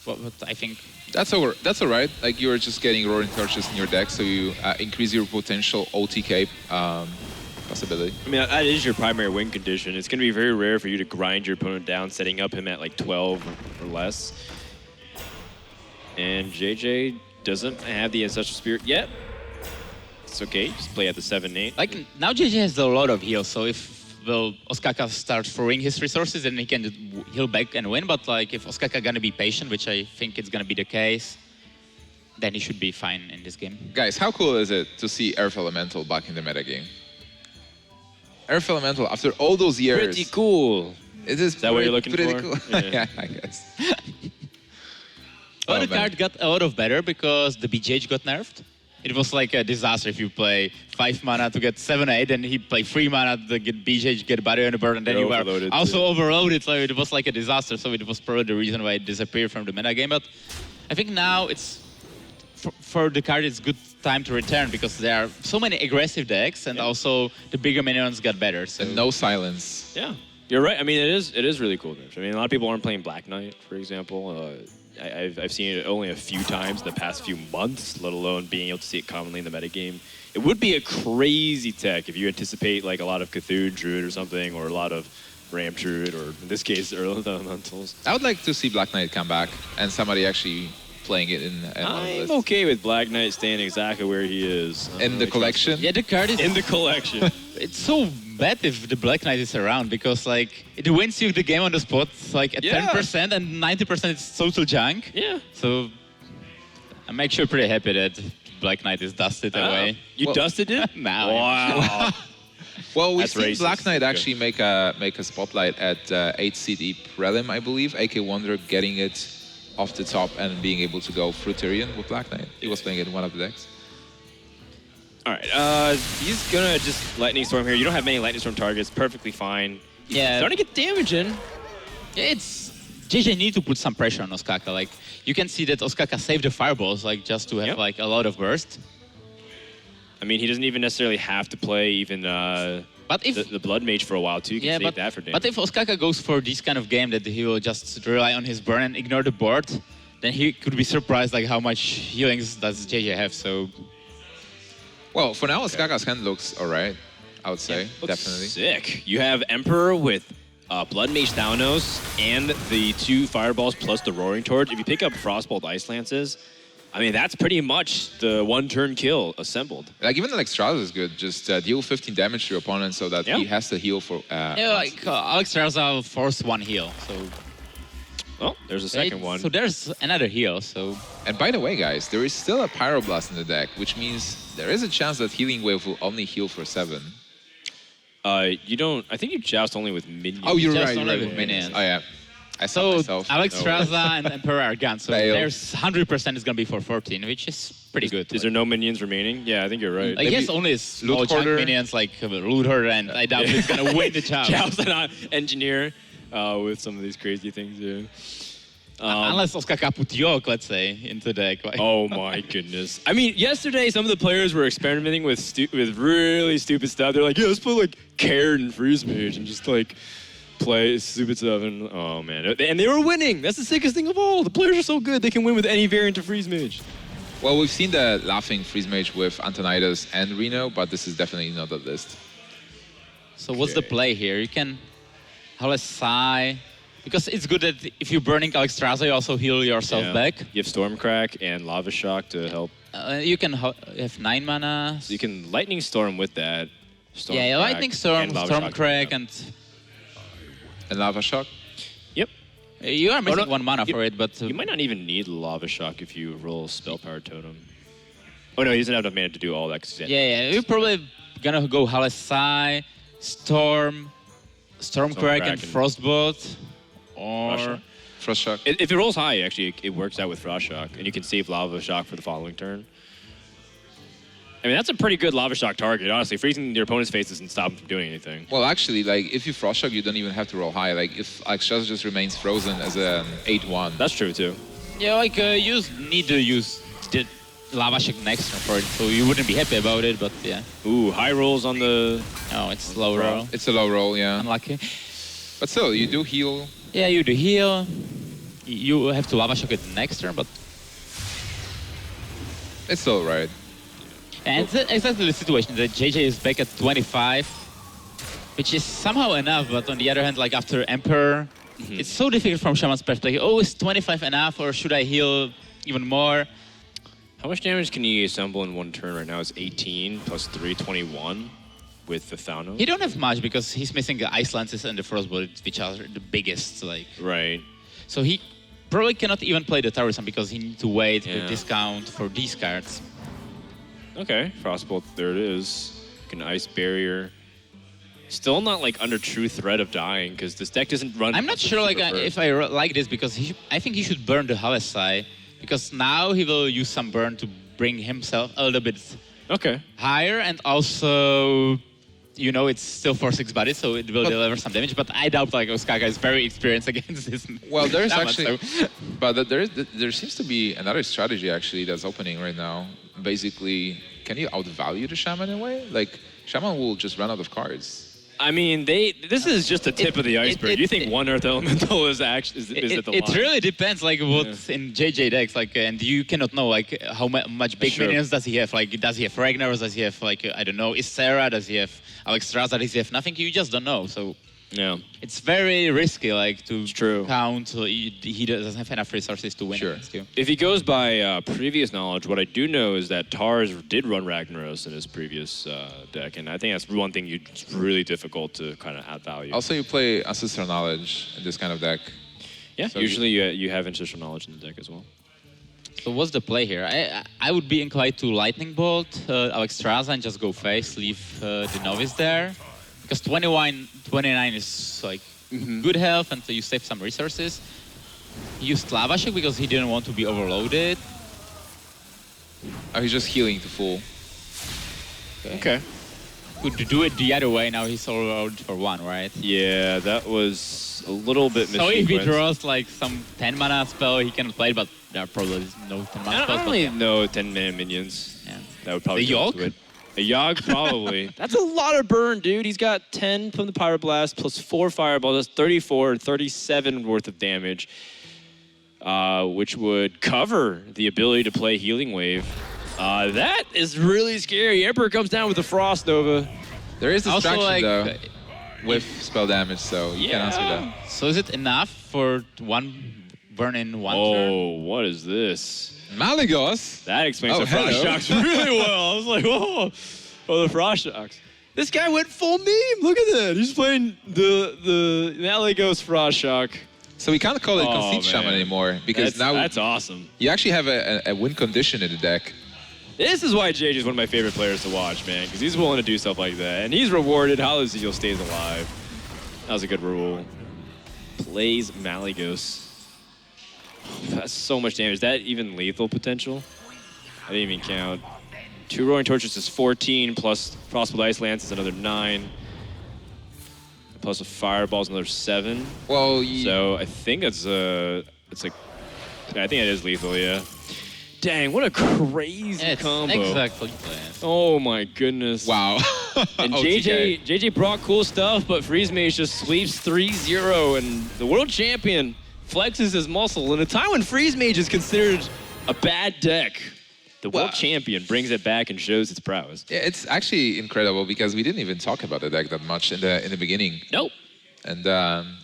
Speaker 6: But I think
Speaker 1: That's all right. Like you're just getting Roaring Torches in your deck, so you increase your potential OTK possibility.
Speaker 2: I mean, that is your primary win condition. It's going to be very rare for you to grind your opponent down, setting up him at like 12 or less. And JJ doesn't have the Ancestral Spirit yet. It's okay, just play at the 7-8.
Speaker 6: like now JJ has a lot of heals, so if Ostkaka starts throwing his resources, then he can heal back and win. But like if Ostkaka gonna be patient, which I think it's gonna be the case, then he should be fine in this game.
Speaker 1: Guys, how cool is it to see Earth Elemental back in the metagame? Earth Elemental, after all those years...
Speaker 2: Pretty cool.
Speaker 1: It is
Speaker 2: that what you're looking
Speaker 1: pretty
Speaker 2: for?
Speaker 1: Cool.
Speaker 2: Yeah.
Speaker 1: Yeah, I guess.
Speaker 6: But the
Speaker 1: man.
Speaker 6: card got a lot of better because the BGH got nerfed. It was like a disaster if you play 5 mana to get 7/8, and he play 3 mana to get BGH, get Barrier and a Burn, and then
Speaker 2: You're
Speaker 6: you were
Speaker 2: overloaded,
Speaker 6: also
Speaker 2: too.
Speaker 6: overloaded. So it was like a disaster. So it was probably the reason why it disappeared from the metagame. But I think now it's for the card, it's good time to return because there are so many aggressive decks, and also the bigger minions got better. So
Speaker 1: And no silence.
Speaker 2: Yeah, you're right. I mean, it is really cool. I mean, a lot of people aren't playing Black Knight, for example. I've seen it only a few times in the past few months, let alone being able to see it commonly in the metagame. It would be a crazy tech if you anticipate like a lot of Cthulhu Druid or something, or a lot of Ram Druid, or in this case, Earth Elementals.
Speaker 1: I would like to see Black Knight come back and somebody actually playing it in one of the
Speaker 2: I'm
Speaker 1: lists.
Speaker 2: okay with Black Knight staying exactly where he is.
Speaker 1: In the collection?
Speaker 6: yeah, the card is
Speaker 2: In the collection.
Speaker 6: it's so bad if the Black Knight is around because like it wins you the game on the spot like at
Speaker 2: Yeah.
Speaker 6: 10% and 90% it's total junk.
Speaker 2: Yeah.
Speaker 6: So I'm actually pretty happy that Black Knight is dusted away.
Speaker 2: You
Speaker 1: Well-
Speaker 2: dusted it?
Speaker 6: Now.
Speaker 2: Wow.
Speaker 1: Well, we've
Speaker 2: That's
Speaker 1: seen
Speaker 2: racist.
Speaker 1: Black Knight
Speaker 2: Okay.
Speaker 1: actually make a spotlight at 8 CD Prelim, I believe. AK Wonder getting it off the top and being able to go Fruitarian with Black Knight. He was playing it in one of the decks.
Speaker 2: All right. He's gonna just Lightning Storm here. You don't have many Lightning Storm targets. Perfectly fine.
Speaker 6: Yeah.
Speaker 2: Starting to get damage in.
Speaker 6: It's JJ need to put some pressure on Ostkaka. Like you can see that Ostkaka saved the fireballs, like just to have
Speaker 2: Yep.
Speaker 6: like a lot of burst.
Speaker 2: I mean, he doesn't even necessarily have to play even
Speaker 6: But if
Speaker 2: the Blood Mage for a while too. You can save that for damage.
Speaker 6: but if Ostkaka goes for this kind of game that he will just rely on his burn and ignore the board, then he could be surprised like how much healings does JJ have. So
Speaker 1: Well, for now, Ostkaka's hand looks alright, I would say,
Speaker 2: Looks
Speaker 1: definitely.
Speaker 2: sick. You have Emperor with Blood Mage Thaunos and the 2 Fireballs plus the Roaring Torch. If you pick up Frostbolt Ice Lances, I mean, that's pretty much the one-turn kill assembled.
Speaker 1: Like, even Alexstrasza is good. Just deal 15 damage to your opponent so that
Speaker 2: Yeah.
Speaker 1: he has to heal for...
Speaker 6: yeah, like Alexstrasza forced one heal. So
Speaker 2: Oh, there's a second one.
Speaker 6: So there's another heal. So
Speaker 1: And by the way, guys, there is still a Pyroblast in the deck, which means there is a chance that Healing Wave will only heal for 7.
Speaker 2: You don't... I think you joust only with minions.
Speaker 1: Oh, you're
Speaker 6: Just
Speaker 1: right, you're
Speaker 6: only
Speaker 1: right.
Speaker 6: with minions.
Speaker 1: Oh, yeah. I saw
Speaker 6: So
Speaker 1: myself.
Speaker 6: Alexstrasza and Emperor are gone. So
Speaker 1: Fail.
Speaker 6: there's 100% is gonna be for 14, which is pretty good.
Speaker 2: Is there no minions remaining? Yeah, I think you're right.
Speaker 6: I guess only small chunk
Speaker 1: Hoarder.
Speaker 6: minions like Loot Hoarder, and I doubt it's gonna win the job.
Speaker 2: Joust and Engineer with some of these crazy things, yeah.
Speaker 6: Unless Ostkaka put Yoke, let's say, into the deck. Like,
Speaker 2: Oh my goodness! I mean, yesterday some of the players were experimenting with really stupid stuff. They're like, "Yeah, let's put like Caird and Freeze Mage and just like play stupid stuff." And oh man, and they were winning. That's the sickest thing of all. The players are so good; they can win with any variant of Freeze Mage.
Speaker 1: Well, we've seen the Laughing Freeze Mage with Antonidas and Reno, but this is definitely not the list.
Speaker 6: So what's the
Speaker 2: Okay.
Speaker 6: play here? You can Howless Sigh, because it's good that if you're burning Alexstrasza, you also heal yourself
Speaker 2: Yeah.
Speaker 6: back.
Speaker 2: You have Stormcrack and Lava Shock to help.
Speaker 6: You can have 9 mana.
Speaker 2: So you can Lightning Storm with that.
Speaker 6: Yeah, Lightning Storm,
Speaker 2: and Lava Shock.
Speaker 6: Stormcrack, and
Speaker 1: And Lava Shock?
Speaker 2: Yep.
Speaker 6: you are missing
Speaker 2: no,
Speaker 6: 1 mana
Speaker 2: you-
Speaker 6: for it, but
Speaker 2: You might not even need Lava Shock if you roll Spell Power Totem. Oh no, he doesn't have enough mana to do all that. 'cause he's at-
Speaker 6: yeah, you're probably gonna go Howless Sigh, Stormcrack,
Speaker 2: Stormcrack
Speaker 6: and
Speaker 2: and
Speaker 6: Frostbolt, or
Speaker 2: Russia.
Speaker 1: Frost Shock?
Speaker 2: If it rolls high, actually, it works out with Frost Shock, and you can save Lava Shock for the following turn. I mean, that's a pretty good Lava Shock target, honestly. Freezing your opponent's face doesn't stop them from doing anything.
Speaker 1: Well, actually, like, if you Frost Shock, you don't even have to roll high. Like, if Alexstrasza just remains frozen as an 8-1.
Speaker 2: That's true, too.
Speaker 6: yeah, like you need to use the Lava Shock next turn for it, so you wouldn't be happy about it, but yeah.
Speaker 2: Ooh, high rolls on the...
Speaker 6: No, it's low roll.
Speaker 1: It's a low roll, yeah.
Speaker 6: Unlucky.
Speaker 1: But still, you do heal.
Speaker 6: Yeah, you do heal. You have to Lava Shock it next turn, but
Speaker 1: It's still right.
Speaker 6: and it's exactly the situation that JJ is back at 25, which is somehow enough, but on the other hand, like after Emperor, it's so difficult from Shaman's perspective. Oh, is 25 enough, or should I heal even more?
Speaker 2: How much damage can he assemble in one turn right now? It's 18 plus 3, 21 with the Thaunos.
Speaker 6: He don't have much because he's missing the Ice Lances and the Frostbolt, which are the biggest. Like,
Speaker 2: Right.
Speaker 6: so he probably cannot even play the Taurusam because he needs to wait
Speaker 2: Yeah.
Speaker 6: the discount for these cards.
Speaker 2: Okay, Frostbolt, there it is. You can Ice Barrier. Still not like under true threat of dying because this deck doesn't run.
Speaker 6: I'm not sure like if I like this because I think he should burn the Halesai because now he will use some burn to bring himself a little bit
Speaker 2: Okay.
Speaker 6: higher, and also, you know, it's still 4/6 body, so it will deliver some damage. But I doubt like Ostkaka is very experienced against this.
Speaker 1: Well, there's
Speaker 6: Shaman,
Speaker 1: actually,
Speaker 6: so-
Speaker 1: but there seems to be another strategy actually that's opening right now. Basically, can you outvalue the Shaman in a way? Like, Shaman will just run out of cards.
Speaker 2: I mean, this is just the tip of the iceberg. You think one Earth Elemental is actually is at the
Speaker 6: It
Speaker 2: line?
Speaker 6: really depends, like what's in JJ decks, like, and you cannot know like how much big
Speaker 2: Sure.
Speaker 6: minions does he have. Like, does he have Ragnar? Does he have like I don't know, Ysera? Does he have Alexstrasza? Does he have nothing? You just don't know. So
Speaker 2: Yeah.
Speaker 6: it's very risky, like to
Speaker 2: true.
Speaker 6: count. He doesn't have enough resources to win
Speaker 1: Sure.
Speaker 6: against you.
Speaker 2: If he goes by previous knowledge, what I do know is that Tars did run Ragnaros in his previous deck, and I think that's one thing it's really difficult to kind of add value.
Speaker 1: Also, you play Ancestral Knowledge in this kind of deck.
Speaker 2: Yeah,
Speaker 1: so
Speaker 2: usually you have ancestral knowledge in the deck as well.
Speaker 6: So what's the play here? I would be inclined to Lightning Bolt Alexstrasza and just go face, leave the Novice there. Because 29 is like good health and so you save some resources. He used Lavashek because he didn't want to be overloaded.
Speaker 1: Oh, he's just healing to full.
Speaker 2: Okay.
Speaker 6: Could do it the other way, now he's overloaded for 1, right?
Speaker 2: Yeah, that was a little bit
Speaker 6: So if he
Speaker 2: missequenced.
Speaker 6: draws like some 10 mana spell, he can play it, but there are probably no 10 mana
Speaker 2: I
Speaker 6: spells.
Speaker 2: don't really know 10-man minions.
Speaker 6: Yeah.
Speaker 2: That would probably
Speaker 6: The
Speaker 2: go into
Speaker 6: Yogg?
Speaker 2: it. A Yogg, probably. That's a lot of burn, dude. He's got 10 from the Pyroblast plus 4 Fireballs. That's 34, 37 worth of damage, which would cover the ability to play Healing Wave. That is really scary. Emperor comes down with the Frost Nova.
Speaker 1: There is
Speaker 6: Also,
Speaker 1: distraction
Speaker 6: like,
Speaker 1: though, with spell damage, so you can answer that.
Speaker 6: So is it enough for 1 burn in 1
Speaker 2: Oh,
Speaker 6: turn?
Speaker 2: what is this?
Speaker 1: Malygos?
Speaker 2: That explains
Speaker 1: Oh,
Speaker 2: the Frost
Speaker 1: hello.
Speaker 2: Shocks really well. I was like, whoa. Oh, the Frost Shocks. This guy went full meme. Look at that. He's playing the Malygos Frost Shock.
Speaker 1: So we can't call it
Speaker 2: Oh,
Speaker 1: Conceit Shaman
Speaker 2: man.
Speaker 1: anymore because
Speaker 2: That's
Speaker 1: now
Speaker 2: awesome.
Speaker 1: you actually have a win condition in the deck.
Speaker 2: This is why JJ is one of my favorite players to watch, man, because he's willing to do stuff like that. And he's rewarded. Hallozeal stays alive. That was a good rule. Plays Malygos. That's so much damage. Is that even lethal potential? I didn't even count. 2 Roaring Torches is 14, plus Frostbolt Ice Lance is another 9. Plus a Fireball is another 7.
Speaker 1: Well,
Speaker 2: So I think it's like, I think it is lethal, yeah. Dang, what a crazy
Speaker 6: It's
Speaker 2: combo.
Speaker 6: exactly planned.
Speaker 2: Oh my goodness.
Speaker 1: wow.
Speaker 2: And
Speaker 1: OTK.
Speaker 2: JJ brought cool stuff, but Freeze Mage just sweeps 3-0, and the world champion flexes his muscle. In a time when Freeze Mage is considered a bad deck, the world
Speaker 1: Well-
Speaker 2: champion brings it back and shows its prowess.
Speaker 1: Yeah, it's actually incredible because we didn't even talk about the deck that much in the beginning,
Speaker 2: Nope.
Speaker 1: and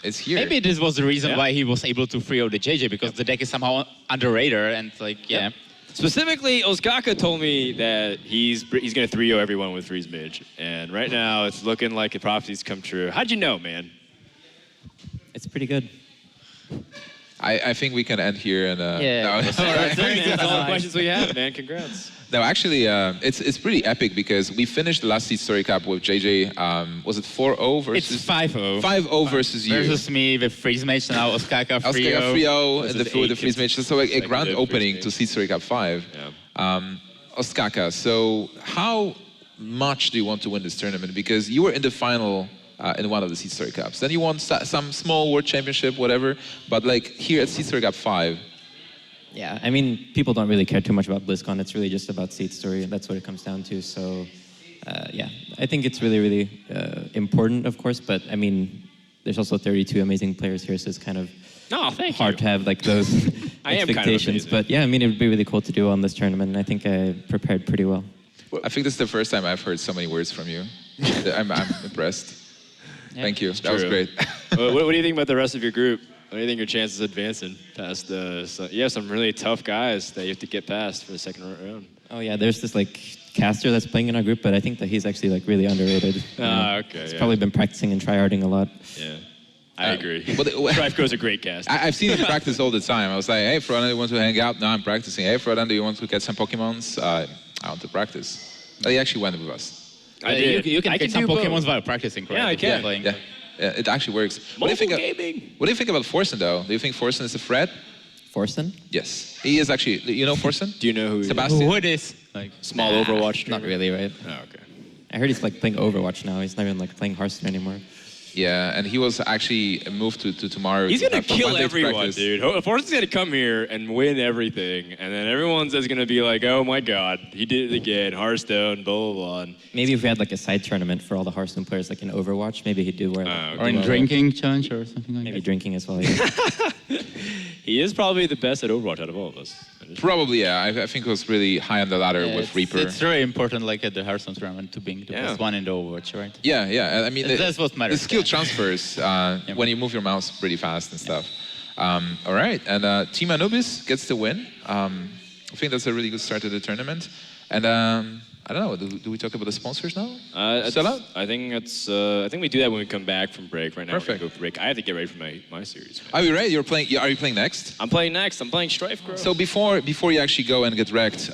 Speaker 1: it's here.
Speaker 6: Maybe this was the reason
Speaker 2: Yeah.
Speaker 6: why he was able to 3-0 the JJ, because the deck is somehow underrated and like, yeah.
Speaker 2: Specifically, Ostkaka told me that he's going to 3-0 everyone with Freeze Mage. And right now, it's looking like the prophecies come true. How'd you know, man?
Speaker 7: It's pretty good.
Speaker 1: I think we can end here and
Speaker 6: Yeah.
Speaker 1: no,
Speaker 2: That's it, man. That's all the questions we have, man. Congrats.
Speaker 1: no, actually it's pretty epic because we finished the last SeatStory Cup with JJ. Was it 4-0 versus
Speaker 6: It's 5-0.
Speaker 1: 5-0 versus you?
Speaker 6: Versus me with Freeze Mage, now Ostkaka 3-0.
Speaker 1: Ostkaka 3-0
Speaker 2: This
Speaker 1: and
Speaker 2: is
Speaker 1: with the
Speaker 2: eight
Speaker 1: Freeze Mage. So like a grand
Speaker 2: consecutive
Speaker 1: opening
Speaker 2: Freeze
Speaker 1: to SeatStory Cup 5.
Speaker 2: Yeah.
Speaker 1: Ostkaka, so how much do you want to win this tournament? Because you were in the final in one of the SeatStory Cups. Then you won some small World Championship, whatever. But like here at SeatStory Cup 5,
Speaker 7: Yeah, I mean, people don't really care too much about BlizzCon. It's really just about SeatStory, and that's what it comes down to. So, yeah, I think it's really, really important, of course. But I mean, there's also 32 amazing players here, so it's kind of
Speaker 2: No, thank
Speaker 7: hard
Speaker 2: you.
Speaker 7: to have like those
Speaker 2: I am kind of
Speaker 7: expectations.
Speaker 2: amazing.
Speaker 7: But yeah, I mean, it would be really cool to do on this tournament, and I think I prepared pretty well.
Speaker 1: I think this is the first time I've heard so many words from you. I'm impressed. Thank you. That was
Speaker 2: true.
Speaker 1: great.
Speaker 2: What do you think about the rest of your group? What do you think your chances of advancing past you have some really tough guys that you have to get past for the second round.
Speaker 7: Oh yeah, there's this like caster that's playing in our group, but I think that he's actually like really underrated. You know,
Speaker 2: Okay.
Speaker 7: He's
Speaker 2: yeah.
Speaker 7: probably been practicing and tryharding a lot.
Speaker 2: Yeah. I agree.
Speaker 1: but the-
Speaker 2: Trifco's a great cast.
Speaker 1: I've seen him practice all the time. I was like, hey, Frodan, do you want to hang out? No, I'm practicing. Hey, Frodan, do you want to get some Pokemons? I want to practice. But he actually went with us.
Speaker 2: I did.
Speaker 6: You can
Speaker 2: I
Speaker 6: get
Speaker 2: can
Speaker 6: some
Speaker 2: do
Speaker 6: Pokemons
Speaker 2: both.
Speaker 6: while practicing, correct?
Speaker 2: Yeah, I
Speaker 6: If you're
Speaker 2: can.
Speaker 6: playing.
Speaker 1: Yeah, it actually works. What do you think?
Speaker 2: gaming.
Speaker 1: What do you think about Forsen, though? Do you think Forsen is a threat?
Speaker 7: Forsen?
Speaker 1: Yes, he is actually. You know Forsen?
Speaker 2: Do you know who he is?
Speaker 1: Sebastian?
Speaker 6: Who it is? Like,
Speaker 2: Small Overwatch
Speaker 7: Not
Speaker 2: streamer?
Speaker 7: really, right?
Speaker 2: Oh, okay.
Speaker 7: I heard he's like playing Overwatch now. He's not even like playing Hearthstone anymore.
Speaker 1: Yeah, and he was actually moved to tomorrow.
Speaker 2: He's
Speaker 1: to
Speaker 2: gonna
Speaker 1: have
Speaker 2: kill
Speaker 1: Monday to
Speaker 2: everyone,
Speaker 1: practice.
Speaker 2: dude. Forsen's gonna come here and win everything, and then everyone's just gonna be like, "Oh my God, he did it again." Hearthstone, blah blah blah. And
Speaker 7: Maybe if we had like a side tournament for all the Hearthstone players, like in Overwatch, maybe he'd do where.
Speaker 2: okay.
Speaker 6: or in drinking challenge or something like
Speaker 7: Maybe
Speaker 6: that.
Speaker 7: drinking as well. Yeah.
Speaker 2: He is probably the best at Overwatch out of all of us.
Speaker 1: Probably, yeah. I think it was really high on the ladder
Speaker 6: Yeah,
Speaker 1: with Reaper.
Speaker 6: It's very important, like at the Hearthstone tournament, to being the
Speaker 2: Yeah.
Speaker 6: best one in the Overwatch, right?
Speaker 1: Yeah. I mean,
Speaker 6: That's what matters,
Speaker 1: The skill
Speaker 6: yeah.
Speaker 1: transfers when you move your mouse pretty fast and stuff. All right, and Team Anubis gets the win. I think that's a really good start to the tournament. And I don't know. Do we talk about the sponsors now? Sell out?
Speaker 2: I think it's. I think we do that when we come back from break. Right now,
Speaker 1: Perfect.
Speaker 2: we're gonna go for break. I have to get ready for my series.
Speaker 1: Are you ready? You're playing. Are you playing next?
Speaker 2: I'm playing next. I'm playing Strife Grow.
Speaker 1: So before you actually go and get wrecked,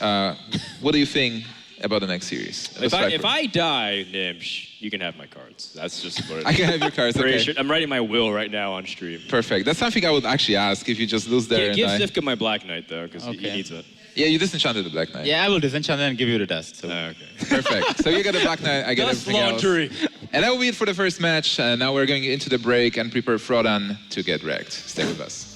Speaker 1: what do you think about the next series?
Speaker 2: if I die, Nimsh, you can have my cards. That's just what it
Speaker 1: I can have your cards. Okay.
Speaker 2: I'm writing my will right now on stream.
Speaker 1: Perfect. That's something I would actually ask if you just lose there and
Speaker 2: Give
Speaker 1: die.
Speaker 2: Sivka my Black Knight though, because he
Speaker 6: Okay.
Speaker 2: needs it.
Speaker 1: Yeah, you disenchanted the Black Knight.
Speaker 6: Yeah, I will disenchant and give you the dust. So.
Speaker 2: Okay.
Speaker 1: Perfect. So you get the Black Knight, I get
Speaker 2: Dust
Speaker 1: everything
Speaker 2: laundry.
Speaker 1: else. And that will be it for the first match. Now we're going into the break and prepare Frodan to get wrecked. Stay with us.